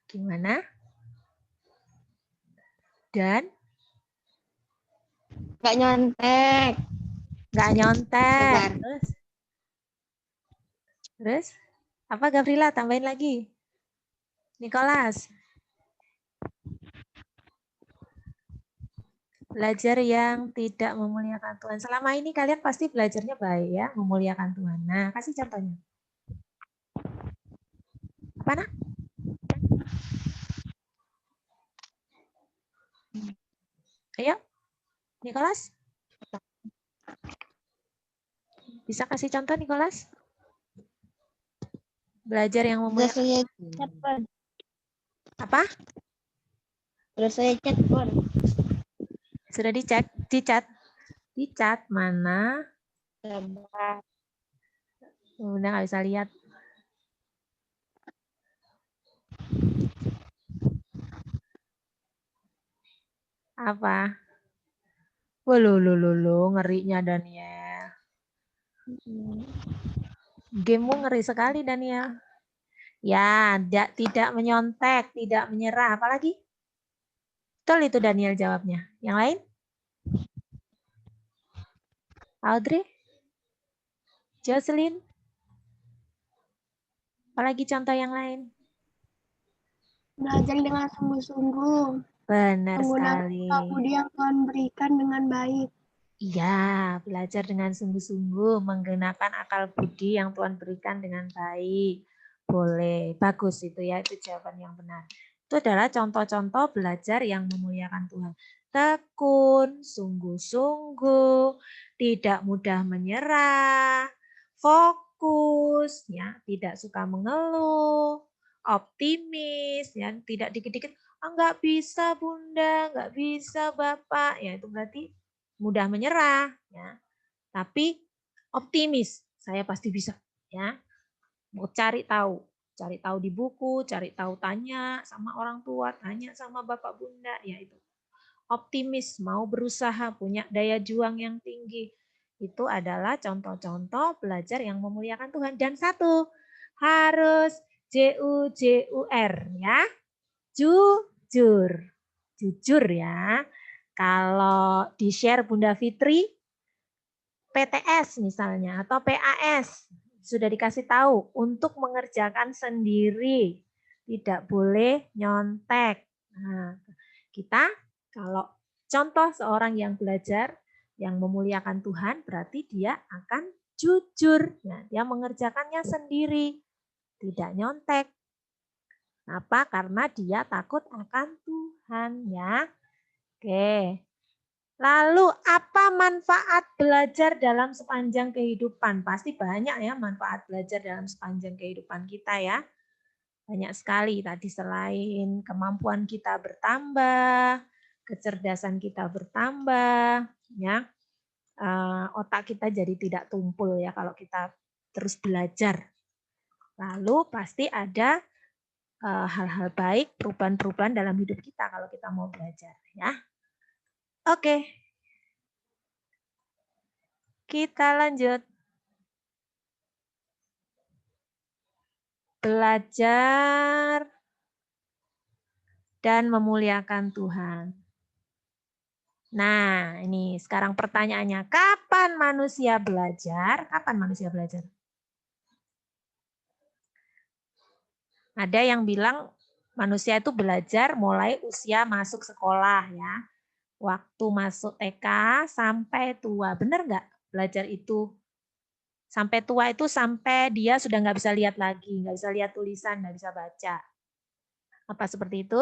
Gimana? Dan? Nggak nyontek. Nggak nyontek. Benar. Terus? Apa Gavrila? Tambahin lagi. Nicholas. Belajar yang tidak memuliakan Tuhan. Selama ini kalian pasti belajarnya baik ya, memuliakan Tuhan. Nah, kasih contohnya. Apa nak? Ayo, Nicholas. Bisa kasih contoh, Nicholas? Belajar yang Sudah memuliakan. saya chat, Pon. Apa? Sudah saya chat, Pon. Sudah dicek, dicat mana? Sabar. Udah nggak bisa lihat. Apa? Wah, lo, ngerinya Daniel. Gamemu ngeri sekali, Daniel. Ya, tidak menyontek, tidak menyerah. Apalagi? Betul itu Daniel jawabnya. Yang lain? Audrey? Jocelyn? Apalagi contoh yang lain? Belajar dengan sungguh-sungguh. Benar Menggunakan sekali. akal budi yang Tuhan berikan dengan baik. Iya, belajar dengan sungguh-sungguh, menggunakan akal budi yang Tuhan berikan dengan baik. Boleh, bagus itu ya, itu jawaban yang benar. Itu adalah contoh-contoh belajar yang memuliakan Tuhan. Tekun, sungguh-sungguh, tidak mudah menyerah, fokus, ya, tidak suka mengeluh, optimis, ya, tidak dikit-dikit, nggak bisa Bunda, nggak bisa Bapak, ya itu berarti mudah menyerah, ya. Tapi optimis, saya pasti bisa, ya. Mau cari tahu di buku, cari tahu, tanya sama orang tua, tanya sama bapak bunda, ya itu. Optimis, mau berusaha, punya daya juang yang tinggi. Itu adalah contoh-contoh belajar yang memuliakan Tuhan. Dan satu, harus JUJUR, ya. Jujur. Jujur ya. Kalau di-share Bunda Fitri, PTS misalnya, atau PAS, sudah dikasih tahu untuk mengerjakan sendiri. Tidak boleh nyontek. Nah, kita kalau contoh seorang yang belajar, yang memuliakan Tuhan, berarti dia akan jujur. Nah, dia mengerjakannya sendiri. Tidak nyontek. Kenapa? Karena dia takut akan Tuhan ya. Oke. Lalu apa manfaat belajar dalam sepanjang kehidupan? Pasti banyak ya manfaat belajar dalam sepanjang kehidupan kita ya. Banyak sekali tadi, selain kemampuan kita bertambah, kecerdasan kita bertambah, ya. Otak kita jadi tidak tumpul ya kalau kita terus belajar. Lalu pasti ada hal-hal baik, perubahan-perubahan dalam hidup kita kalau kita mau belajar ya. Oke. Kita lanjut. Belajar dan memuliakan Tuhan. Nah, ini sekarang pertanyaannya, kapan manusia belajar? Kapan manusia belajar? Ada yang bilang manusia itu belajar mulai usia masuk sekolah ya. Waktu masuk TK sampai tua. Benar nggak belajar itu? Sampai tua itu sampai dia sudah nggak bisa lihat lagi, nggak bisa lihat tulisan, nggak bisa baca. Apa seperti itu?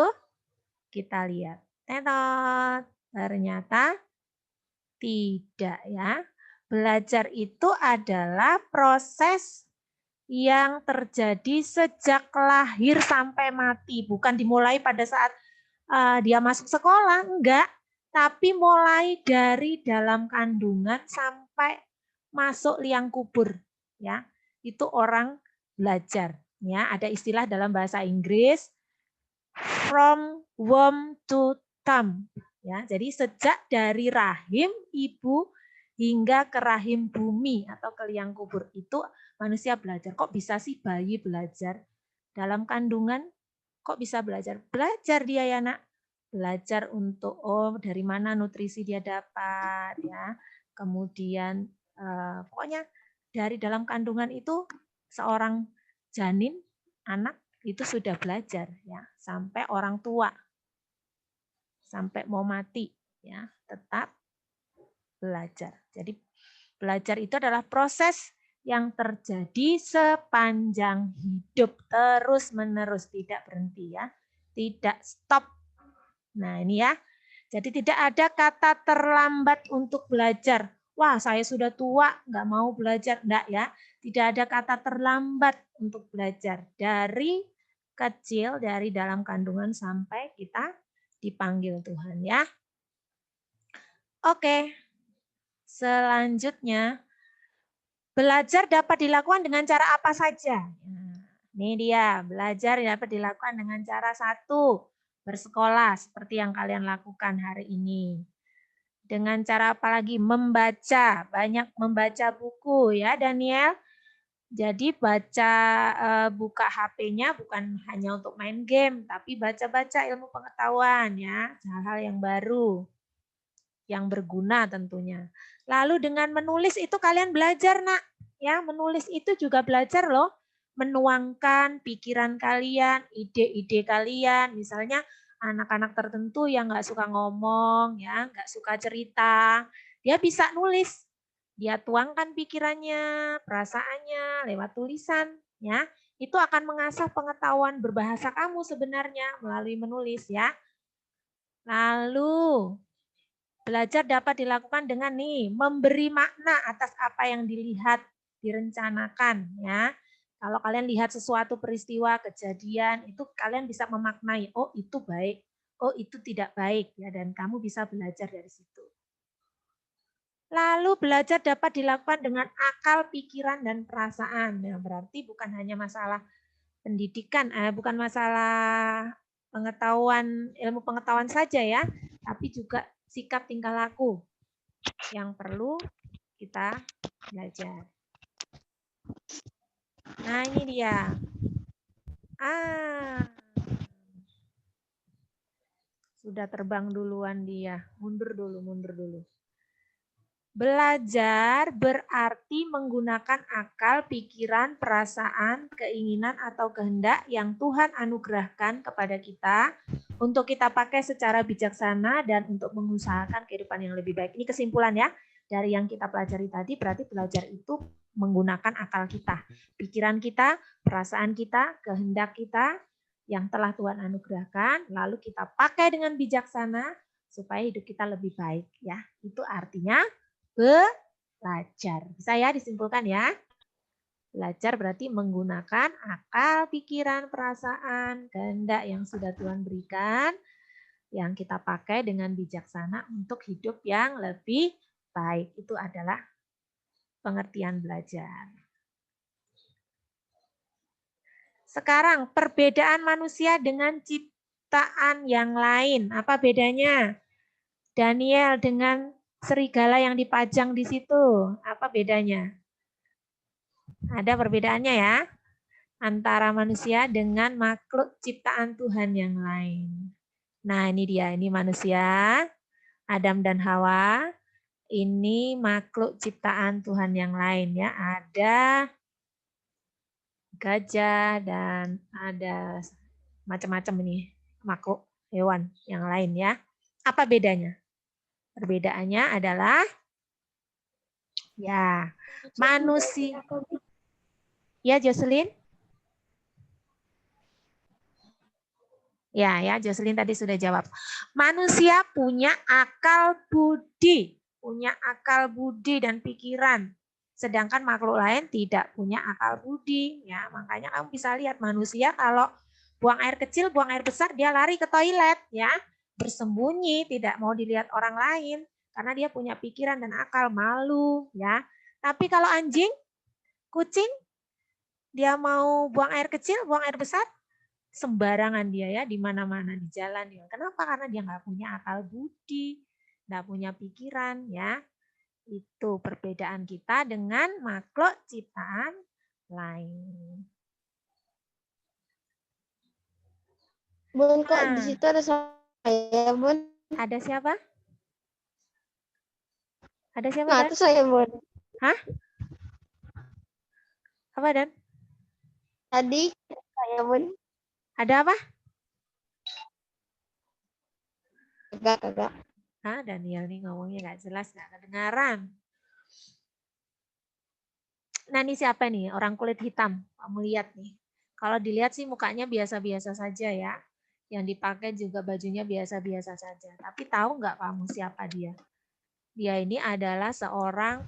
Kita lihat. Tetot. Ternyata tidak ya. Belajar itu adalah proses yang terjadi sejak lahir sampai mati. Bukan dimulai pada saat dia masuk sekolah, enggak. Tapi mulai dari dalam kandungan sampai masuk liang kubur. Ya, itu orang belajar. Ya, ada istilah dalam bahasa Inggris, from womb to tomb. Ya, jadi sejak dari rahim ibu hingga ke rahim bumi atau ke liang kubur itu manusia belajar. Kok bisa sih bayi belajar? Dalam kandungan kok bisa belajar? Belajar dia ya nak. Belajar untuk dari mana nutrisi dia dapat ya. Kemudian pokoknya dari dalam kandungan itu seorang janin, anak itu sudah belajar ya sampai orang tua, sampai mau mati ya, tetap belajar. Jadi belajar itu adalah proses yang terjadi sepanjang hidup, terus-menerus, tidak berhenti ya, tidak stop. Nah ini ya, jadi tidak ada kata terlambat untuk belajar. Wah saya sudah tua, nggak mau belajar. Enggak ya, tidak ada kata terlambat untuk belajar. Dari kecil, dari dalam kandungan sampai kita dipanggil Tuhan ya. Oke, selanjutnya belajar dapat dilakukan dengan cara apa saja? Nah, ini dia, belajar dapat dilakukan dengan cara satu, bersekolah seperti yang kalian lakukan hari ini. Dengan cara apa lagi? Membaca, banyak membaca buku ya Daniel. Jadi baca, buka HP-nya bukan hanya untuk main game, tapi baca-baca ilmu pengetahuan ya, hal-hal yang baru, yang berguna tentunya. Lalu dengan menulis itu kalian belajar nak, ya menulis itu juga belajar loh, menuangkan pikiran kalian, ide-ide kalian, misalnya anak-anak tertentu yang nggak suka ngomong, ya nggak suka cerita, dia bisa nulis, dia tuangkan pikirannya, perasaannya lewat tulisan, ya itu akan mengasah pengetahuan berbahasa kamu sebenarnya melalui menulis ya. Lalu belajar dapat dilakukan dengan nih memberi makna atas apa yang dilihat, direncanakan ya. Kalau kalian lihat sesuatu peristiwa, kejadian, itu kalian bisa memaknai, oh itu baik, oh itu tidak baik ya, dan kamu bisa belajar dari situ. Lalu belajar dapat dilakukan dengan akal, pikiran dan perasaan. Nah, berarti bukan hanya masalah pendidikan, bukan masalah pengetahuan, ilmu pengetahuan saja ya, tapi juga sikap tingkah laku yang perlu kita belajar. Nah ini dia. Sudah terbang duluan dia. Mundur dulu. Belajar berarti menggunakan akal, pikiran, perasaan, keinginan atau kehendak yang Tuhan anugerahkan kepada kita untuk kita pakai secara bijaksana dan untuk mengusahakan kehidupan yang lebih baik. Ini kesimpulan ya dari yang kita pelajari tadi, berarti belajar itu menggunakan akal kita, pikiran kita, perasaan kita, kehendak kita yang telah Tuhan anugerahkan, lalu kita pakai dengan bijaksana supaya hidup kita lebih baik ya. Itu artinya belajar. Bisa ya disimpulkan ya. Belajar berarti menggunakan akal, pikiran, perasaan, kehendak yang sudah Tuhan berikan, yang kita pakai dengan bijaksana untuk hidup yang lebih baik. Itu adalah pengertian belajar. Sekarang perbedaan manusia dengan ciptaan yang lain. Apa bedanya? Daniel dengan serigala yang dipajang di situ. Apa bedanya? Ada perbedaannya ya. Antara manusia dengan makhluk ciptaan Tuhan yang lain. Nah ini dia, ini manusia, Adam dan Hawa. Ini makhluk ciptaan Tuhan yang lain ya. Ada gajah dan ada macam-macam ini makhluk hewan yang lain ya. Apa bedanya? Perbedaannya adalah ya manusia. Ya Jocelyn? Ya Jocelyn tadi sudah jawab. Manusia punya akal budi, dan pikiran. Sedangkan makhluk lain tidak punya akal budi. Ya, makanya kamu bisa lihat manusia kalau buang air kecil, buang air besar, dia lari ke toilet, ya, bersembunyi, tidak mau dilihat orang lain, karena dia punya pikiran dan akal, malu, ya. Tapi kalau anjing, kucing, dia mau buang air kecil, buang air besar, sembarangan dia ya, di mana-mana di jalan dia. Kenapa? Karena dia nggak punya akal budi, nggak punya pikiran, ya. Itu perbedaan kita dengan makhluk ciptaan lain. Bun, kok di situ ada saya, Bun? Ada siapa? Ada siapa, Nah, Dan? itu saya, Bun. Hah? Apa, Dan? Tadi saya, Bun. Ada apa? Kagak. Daniel nih ngomongnya nggak jelas, nggak kedengaran. Nah ini siapa nih? Orang kulit hitam. Kamu lihat nih. Kalau dilihat sih mukanya biasa-biasa saja ya. Yang dipakai juga bajunya biasa-biasa saja. Tapi tahu nggak kamu siapa dia? Dia ini adalah seorang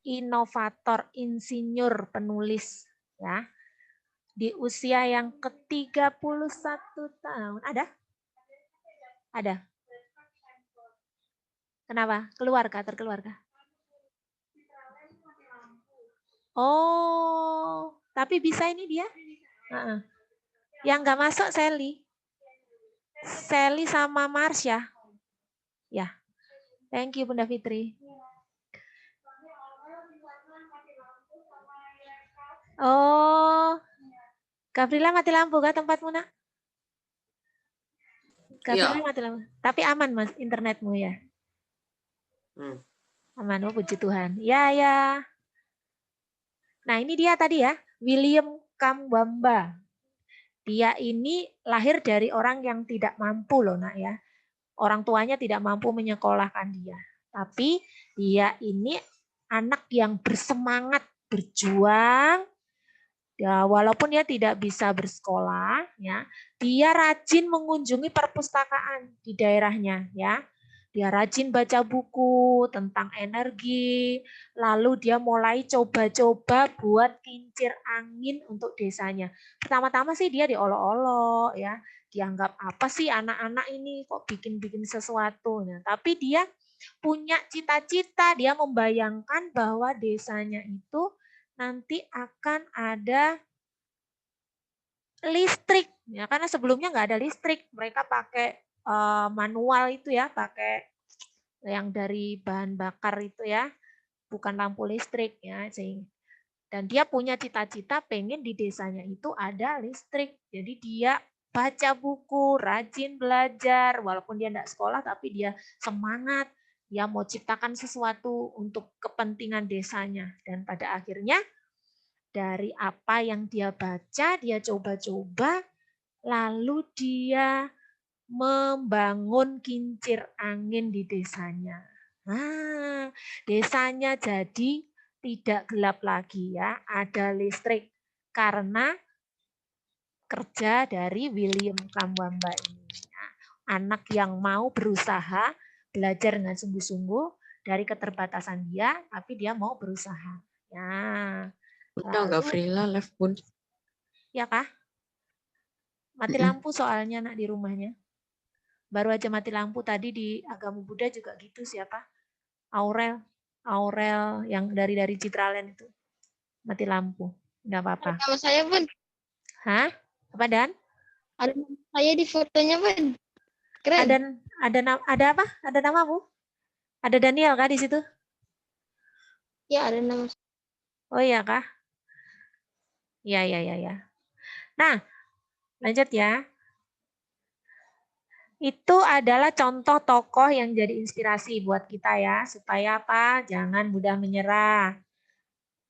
inovator, insinyur, penulis. Ya. Di usia yang ke-31 tahun. Ada? Ada. Kenapa? Keluarkah? Terkeluarkah? Oh, tapi bisa ini dia? Yang nggak masuk Sally. Sally sama Marsha. Ya, thank you Bunda Fitri. Oh, Gabriela mati lampu kah tempatmu nak? Gabriela mati lampu. Tapi aman mas internetmu ya? Aman, oh puji Tuhan. Ya. Nah ini dia tadi ya, William Kambamba. Dia ini lahir dari orang yang tidak mampu loh nak ya. Orang tuanya tidak mampu menyekolahkan dia. Tapi dia ini anak yang bersemangat, berjuang. Ya, walaupun dia tidak bisa bersekolah, ya, dia rajin mengunjungi perpustakaan di daerahnya, ya. Dia rajin baca buku tentang energi, lalu dia mulai coba-coba buat kincir angin untuk desanya. Pertama-tama sih dia diolok-olok, ya. Dianggap apa sih anak-anak ini kok bikin-bikin sesuatu. Nah, tapi dia punya cita-cita, dia membayangkan bahwa desanya itu nanti akan ada listrik, ya karena sebelumnya nggak ada listrik, mereka pakai manual itu ya, pakai yang dari bahan bakar itu ya, bukan lampu listrik ya, dan dia punya cita-cita pengen di desanya itu ada listrik, jadi dia baca buku, rajin belajar, walaupun dia nggak sekolah tapi dia semangat, dia mau ciptakan sesuatu untuk kepentingan desanya, dan pada akhirnya dari apa yang dia baca, dia coba-coba, lalu dia membangun kincir angin di desanya. Nah, desanya jadi tidak gelap lagi ya, ada listrik karena kerja dari William Kambamba ini. Anak yang mau berusaha, belajar dengan sungguh-sungguh dari keterbatasan dia, tapi dia mau berusaha. Ya. Bunda Gabriela left Bun. Ya kah? Mati lampu soalnya nak di rumahnya. Baru aja mati lampu tadi di agama Buddha juga gitu siapa? Aurel yang dari Citraland itu. Mati lampu. Enggak apa-apa. Nama saya Bun. Hah? Apa Dan? Ada nama saya di fotonya Bun. Keren. Ada apa? Ada namamu? Ada Daniel kah di situ? Ya, ada nama. Oh iya kah? Ya. Nah, lanjut ya. Itu adalah contoh tokoh yang jadi inspirasi buat kita ya. Supaya apa? Jangan mudah menyerah.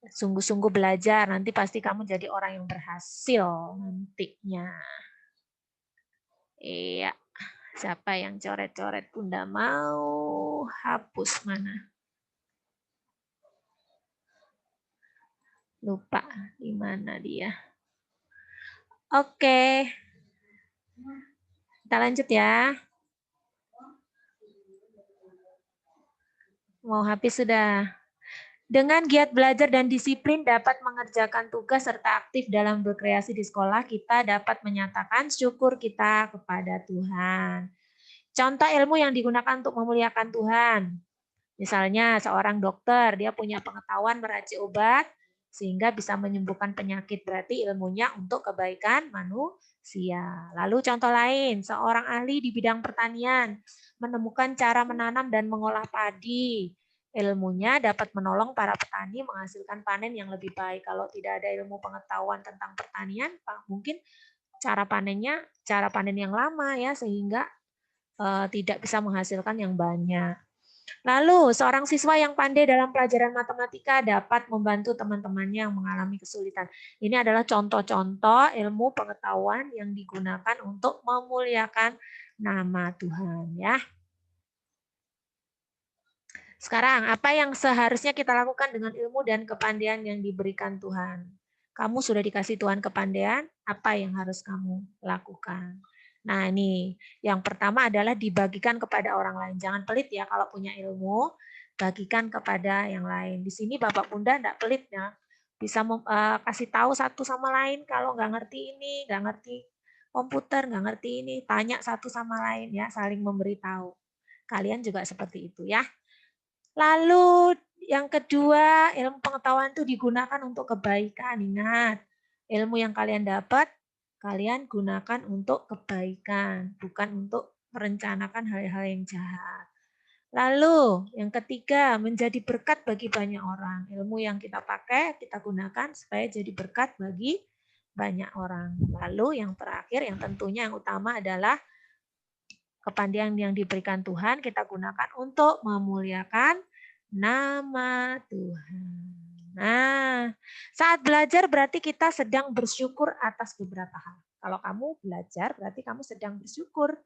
Sungguh-sungguh belajar. Nanti pasti kamu jadi orang yang berhasil nantinya. Iya. Siapa yang coret-coret Bunda mau hapus mana? Lupa di mana dia. Oke. Kita lanjut ya. Mau habis sudah. Dengan giat belajar dan disiplin dapat mengerjakan tugas serta aktif dalam berkreasi di sekolah, kita dapat menyatakan syukur kita kepada Tuhan. Contoh ilmu yang digunakan untuk memuliakan Tuhan. Misalnya seorang dokter, dia punya pengetahuan meracik obat, sehingga bisa menyembuhkan penyakit. Berarti ilmunya untuk kebaikan manusia. Lalu contoh lain, seorang ahli di bidang pertanian menemukan cara menanam dan mengolah padi. Ilmunya dapat menolong para petani menghasilkan panen yang lebih baik. Kalau tidak ada ilmu pengetahuan tentang pertanian, mungkin cara panen yang lama ya, sehingga tidak bisa menghasilkan yang banyak. Lalu, seorang siswa yang pandai dalam pelajaran matematika dapat membantu teman-temannya yang mengalami kesulitan. Ini adalah contoh-contoh ilmu pengetahuan yang digunakan untuk memuliakan nama Tuhan, ya. Sekarang, apa yang seharusnya kita lakukan dengan ilmu dan kepandaian yang diberikan Tuhan? Kamu sudah dikasih Tuhan kepandaian, apa yang harus kamu lakukan? Nah, ini yang pertama adalah dibagikan kepada orang lain. Jangan pelit ya kalau punya ilmu, bagikan kepada yang lain. Di sini Bapak Bunda enggak pelit ya. Bisa kasih tahu satu sama lain kalau nggak ngerti ini, nggak ngerti komputer, nggak ngerti ini, tanya satu sama lain ya, saling memberitahu. Kalian juga seperti itu ya. Lalu yang kedua, ilmu pengetahuan itu digunakan untuk kebaikan. Ingat, ilmu yang kalian dapat, kalian gunakan untuk kebaikan, bukan untuk merencanakan hal-hal yang jahat. Lalu yang ketiga, menjadi berkat bagi banyak orang. Ilmu yang kita pakai, kita gunakan supaya jadi berkat bagi banyak orang. Lalu yang terakhir, yang tentunya yang utama adalah kepandaian yang diberikan Tuhan, kita gunakan untuk memuliakan nama Tuhan. Nah, saat belajar berarti kita sedang bersyukur atas beberapa hal. Kalau kamu belajar berarti kamu sedang bersyukur.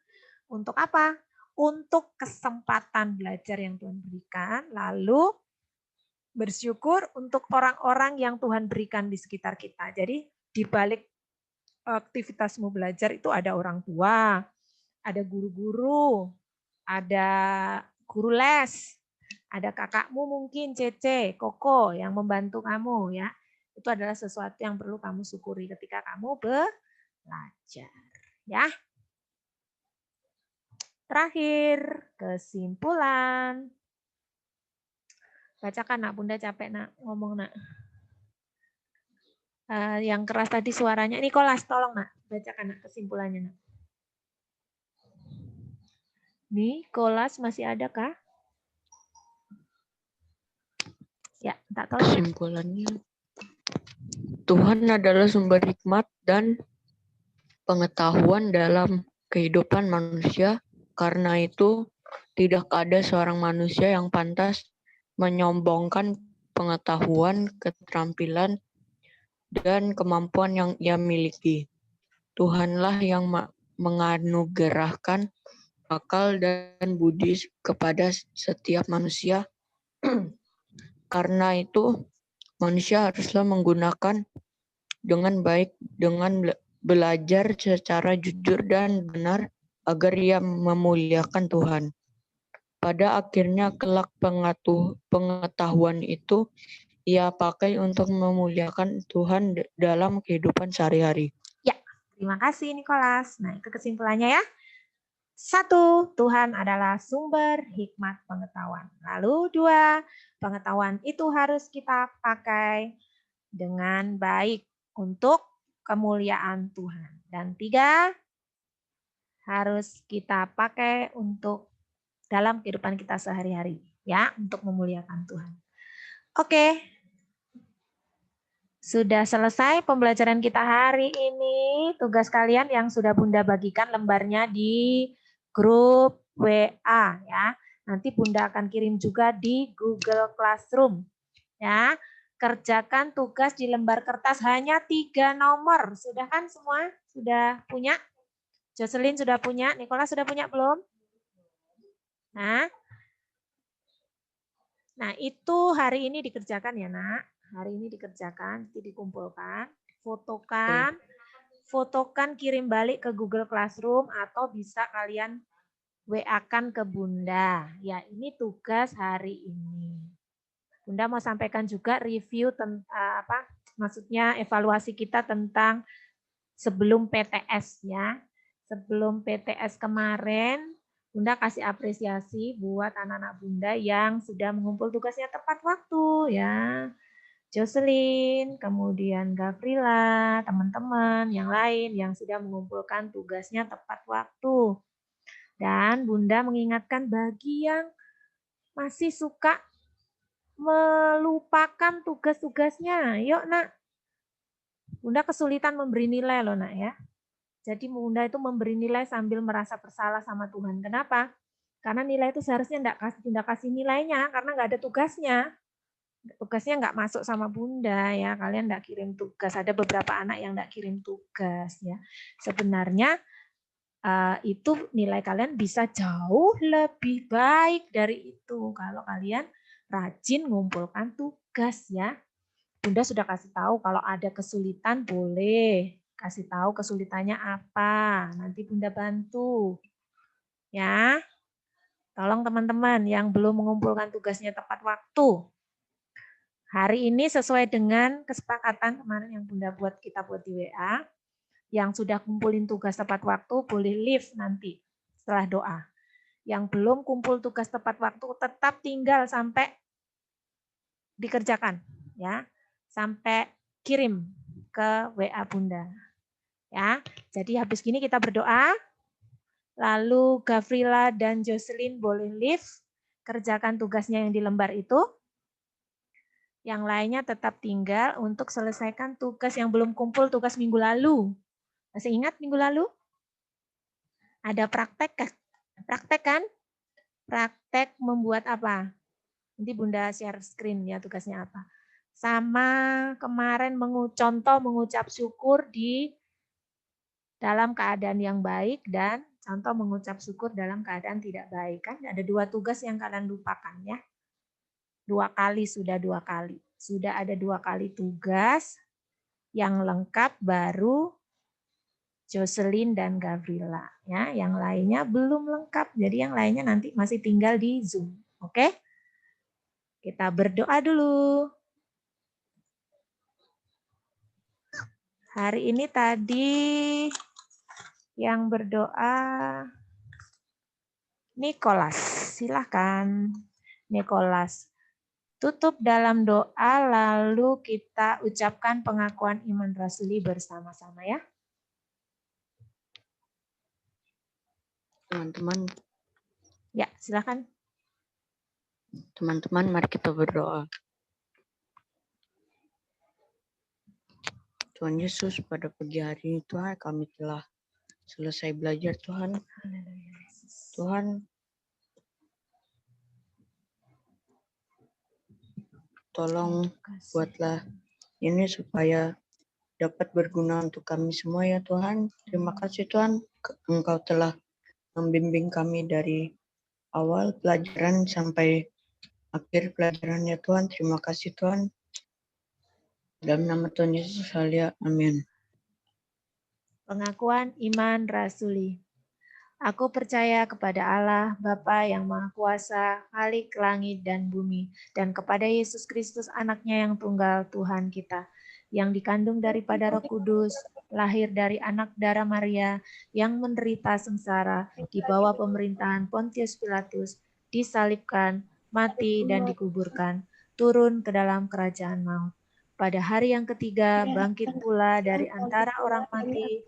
Untuk apa? Untuk kesempatan belajar yang Tuhan berikan, lalu bersyukur untuk orang-orang yang Tuhan berikan di sekitar kita. Jadi di balik aktivitasmu belajar itu ada orang tua, ada guru-guru, ada guru les, ada kakakmu mungkin Cece, Koko yang membantu kamu ya. Itu adalah sesuatu yang perlu kamu syukuri ketika kamu belajar ya. Terakhir, kesimpulan. Bacakan nak, Bunda capek nak ngomong nak. Yang keras tadi suaranya. Nicholas, tolong nak, bacakan nak kesimpulannya nak. Nicholas masih ada kah? Ya, tak tahu. Kesimpulannya, Tuhan adalah sumber hikmat dan pengetahuan dalam kehidupan manusia. Karena itu, tidak ada seorang manusia yang pantas menyombongkan pengetahuan, keterampilan, dan kemampuan yang ia miliki. Tuhanlah yang menganugerahkan akal dan budi kepada setiap manusia. Karena itu, manusia haruslah menggunakan dengan baik, dengan belajar secara jujur dan benar, agar ia memuliakan Tuhan. Pada akhirnya kelak pengetahuan itu ia pakai untuk memuliakan Tuhan dalam kehidupan sehari-hari. Ya, terima kasih Nicholas. Nah, itu kesimpulannya ya. 1, Tuhan adalah sumber hikmat pengetahuan. Lalu 2, pengetahuan itu harus kita pakai dengan baik untuk kemuliaan Tuhan. Dan 3, harus kita pakai untuk dalam kehidupan kita sehari-hari ya, untuk memuliakan Tuhan. Oke. Sudah selesai pembelajaran kita hari ini. Tugas kalian yang sudah Bunda bagikan lembarnya di grup WA ya. Nanti Bunda akan kirim juga di Google Classroom ya. Kerjakan tugas di lembar kertas hanya 3 nomor. Sudah kan semua? Sudah punya? Jocelyn sudah punya? Nicholas sudah punya belum? Nah, itu hari ini dikerjakan ya nak. Hari ini dikerjakan, nanti dikumpulkan, fotokan, kirim balik ke Google Classroom atau bisa kalian WA-kan ke Bunda. Ya, ini tugas hari ini. Bunda mau sampaikan juga review maksudnya evaluasi kita tentang sebelum PTS ya. Sebelum PTS kemarin, Bunda kasih apresiasi buat anak-anak Bunda yang sudah mengumpul tugasnya tepat waktu ya. Jocelyn, kemudian Gavrila, teman-teman yang lain yang sudah mengumpulkan tugasnya tepat waktu. Dan Bunda mengingatkan bagi yang masih suka melupakan tugas-tugasnya, yuk nak. Bunda kesulitan memberi nilai loh nak ya. Jadi Bunda itu memberi nilai sambil merasa bersalah sama Tuhan. Kenapa? Karena nilai itu seharusnya tidak kasih nilainya karena nggak ada tugasnya. Tugasnya nggak masuk sama Bunda ya. Kalian nggak kirim tugas. Ada beberapa anak yang nggak kirim tugas ya. Sebenarnya itu nilai kalian bisa jauh lebih baik dari itu kalau kalian rajin ngumpulkan tugas ya. Bunda sudah kasih tahu kalau ada kesulitan boleh kasih tahu kesulitannya apa. Nanti Bunda bantu. Ya. Tolong teman-teman yang belum mengumpulkan tugasnya tepat waktu. Hari ini sesuai dengan kesepakatan kemarin yang Bunda kita buat di WA. Yang sudah kumpulin tugas tepat waktu boleh leave nanti setelah doa. Yang belum kumpul tugas tepat waktu tetap tinggal sampai dikerjakan ya. Sampai kirim ke WA Bunda. Ya. Jadi habis gini kita berdoa. Lalu Gavrila dan Jocelyn boleh leave, kerjakan tugasnya yang di lembar itu. Yang lainnya tetap tinggal untuk selesaikan tugas yang belum kumpul tugas minggu lalu. Masih ingat minggu lalu? Ada praktek kan? Praktek membuat apa? Nanti Bunda share screen ya tugasnya apa. Sama kemarin contoh mengucap syukur di dalam keadaan yang baik dan contoh mengucap syukur dalam keadaan tidak baik. Kan ada 2 tugas yang kalian lupakan ya. 2 kali. Sudah ada 2 kali tugas yang lengkap baru Jocelyn dan Gavrila ya, yang lainnya belum lengkap. Jadi yang lainnya nanti masih tinggal di Zoom. Oke? Kita berdoa dulu. Hari ini tadi yang berdoa Nicholas. Silahkan Nicholas. Tutup dalam doa lalu kita ucapkan pengakuan iman rasuli bersama-sama ya. Teman-teman. Ya, silakan. Teman-teman, mari kita berdoa. Tuhan Yesus, pada pagi hari ini Tuhan kami telah selesai belajar Tuhan. Tuhan, tolong buatlah ini supaya dapat berguna untuk kami semua ya Tuhan. Terima kasih Tuhan, Engkau telah membimbing kami dari awal pelajaran sampai akhir pelajaran ya Tuhan. Terima kasih Tuhan. Dalam nama Tuhan Yesus, amin. Pengakuan iman rasuli. Aku percaya kepada Allah, Bapa yang Maha Kuasa, Khalik langit dan bumi, dan kepada Yesus Kristus anaknya yang tunggal Tuhan kita, yang dikandung daripada Roh Kudus, lahir dari anak darah Maria, yang menderita sengsara, di bawah pemerintahan Pontius Pilatus, disalibkan, mati dan dikuburkan, turun ke dalam kerajaan maut. Pada hari yang ketiga, bangkit pula dari antara orang mati,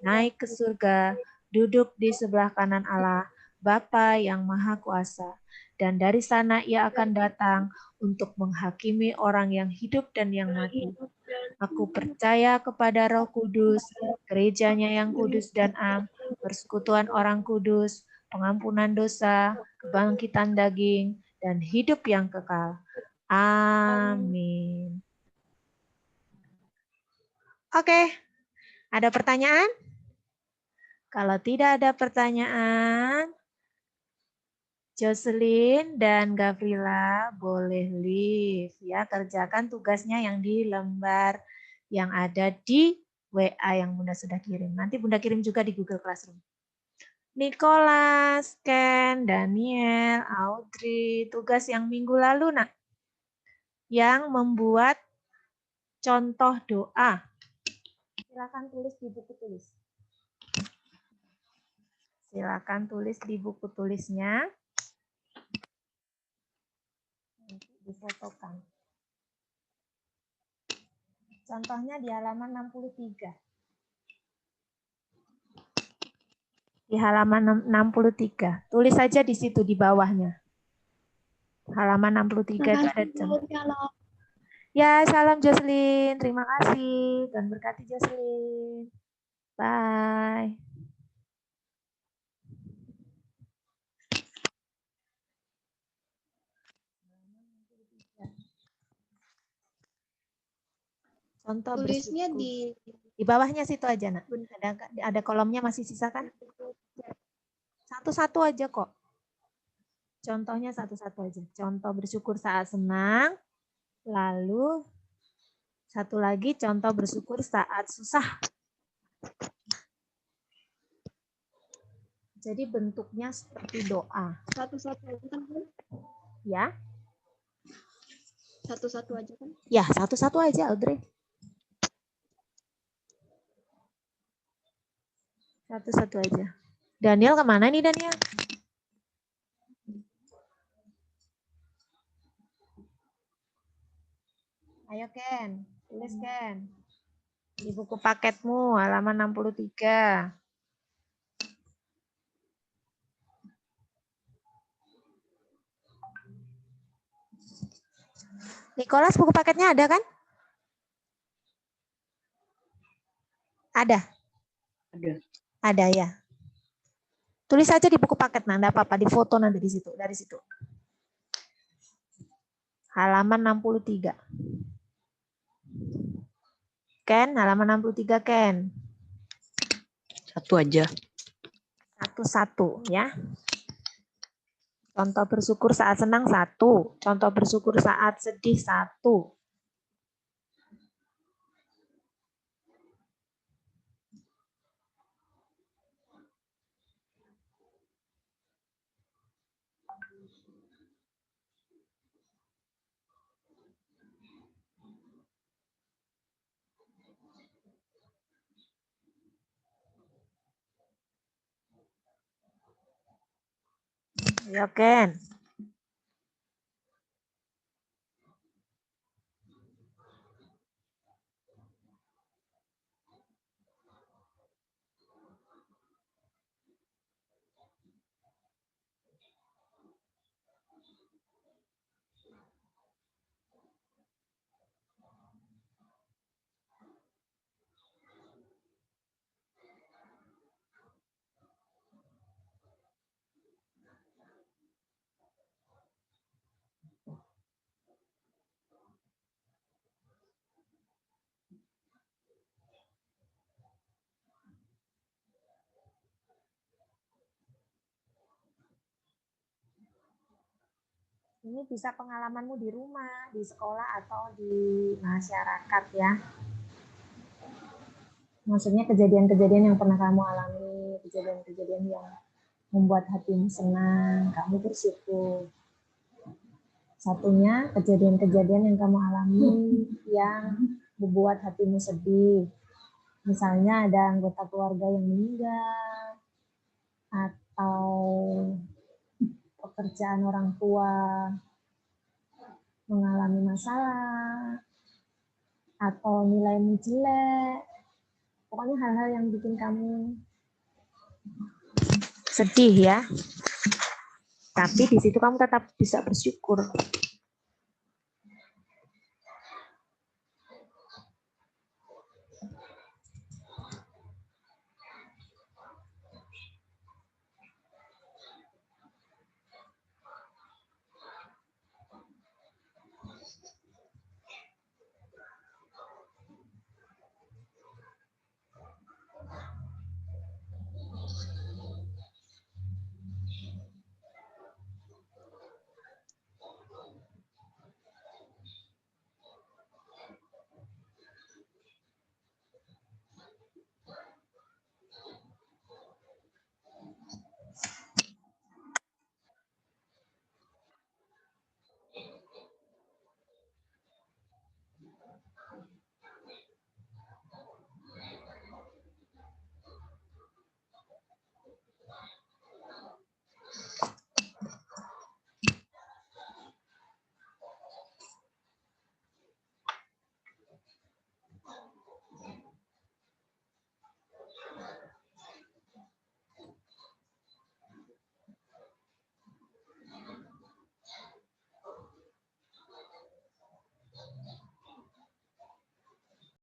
naik ke surga, duduk di sebelah kanan Allah, Bapa yang Maha Kuasa. Dan dari sana ia akan datang untuk menghakimi orang yang hidup dan yang mati. Aku percaya kepada Roh Kudus, gerejanya yang kudus dan am, persekutuan orang kudus, pengampunan dosa, kebangkitan daging, dan hidup yang kekal. Amin. Oke, ada pertanyaan? Kalau tidak ada pertanyaan, Jocelyn dan Gavrila boleh leave ya, kerjakan tugasnya yang di lembar yang ada di WA yang Bunda sudah kirim. Nanti Bunda kirim juga di Google Classroom. Nicholas, Ken, Daniel, Audrey, tugas yang minggu lalu nak, yang membuat contoh doa. Silakan tulis di buku tulis. Silakan tulis di buku tulisnya. Difotokan. Contohnya di halaman 63. Di halaman 63. Tulis saja di situ di bawahnya. Halaman 63 itu ada contoh. Ya, salam Jocelyn. Terima kasih. Tuhan berkati Jocelyn. Bye. Contoh Tulisnya di bawahnya situ aja nak. Ada kolomnya masih sisa kan? Satu-satu aja kok. Contohnya satu-satu aja. Contoh bersyukur saat senang. Lalu satu lagi contoh bersyukur saat susah. Jadi bentuknya seperti doa. Satu-satu aja kan? Bu? Ya, Satu-satu aja kan? ya satu-satu aja Audrey. Satu-satu aja. Daniel kemana nih Daniel? Ayo Ken, tulis Ken. Di buku paketmu halaman 63. Nicholas, buku paketnya ada kan? Ada? Ada. Ada ya. Tulis aja di buku paket, nah enggak apa-apa, di foto nanti di situ, dari situ. Halaman 63. Ken, halaman 63 Ken. Satu aja. Satu-satu ya. Contoh bersyukur saat senang 1. Contoh bersyukur saat sedih 1. Ya Ken. Ini bisa pengalamanmu di rumah, di sekolah, atau di masyarakat ya. Maksudnya kejadian-kejadian yang pernah kamu alami, kejadian-kejadian yang membuat hatimu senang, kamu bersyukur. Satunya kejadian-kejadian yang kamu alami yang membuat hatimu sedih. Misalnya ada anggota keluarga yang meninggal, atau pekerjaan orang tua mengalami masalah, atau nilaimu jelek. Pokoknya hal-hal yang bikin kamu sedih ya. Tapi di situ kamu tetap bisa bersyukur.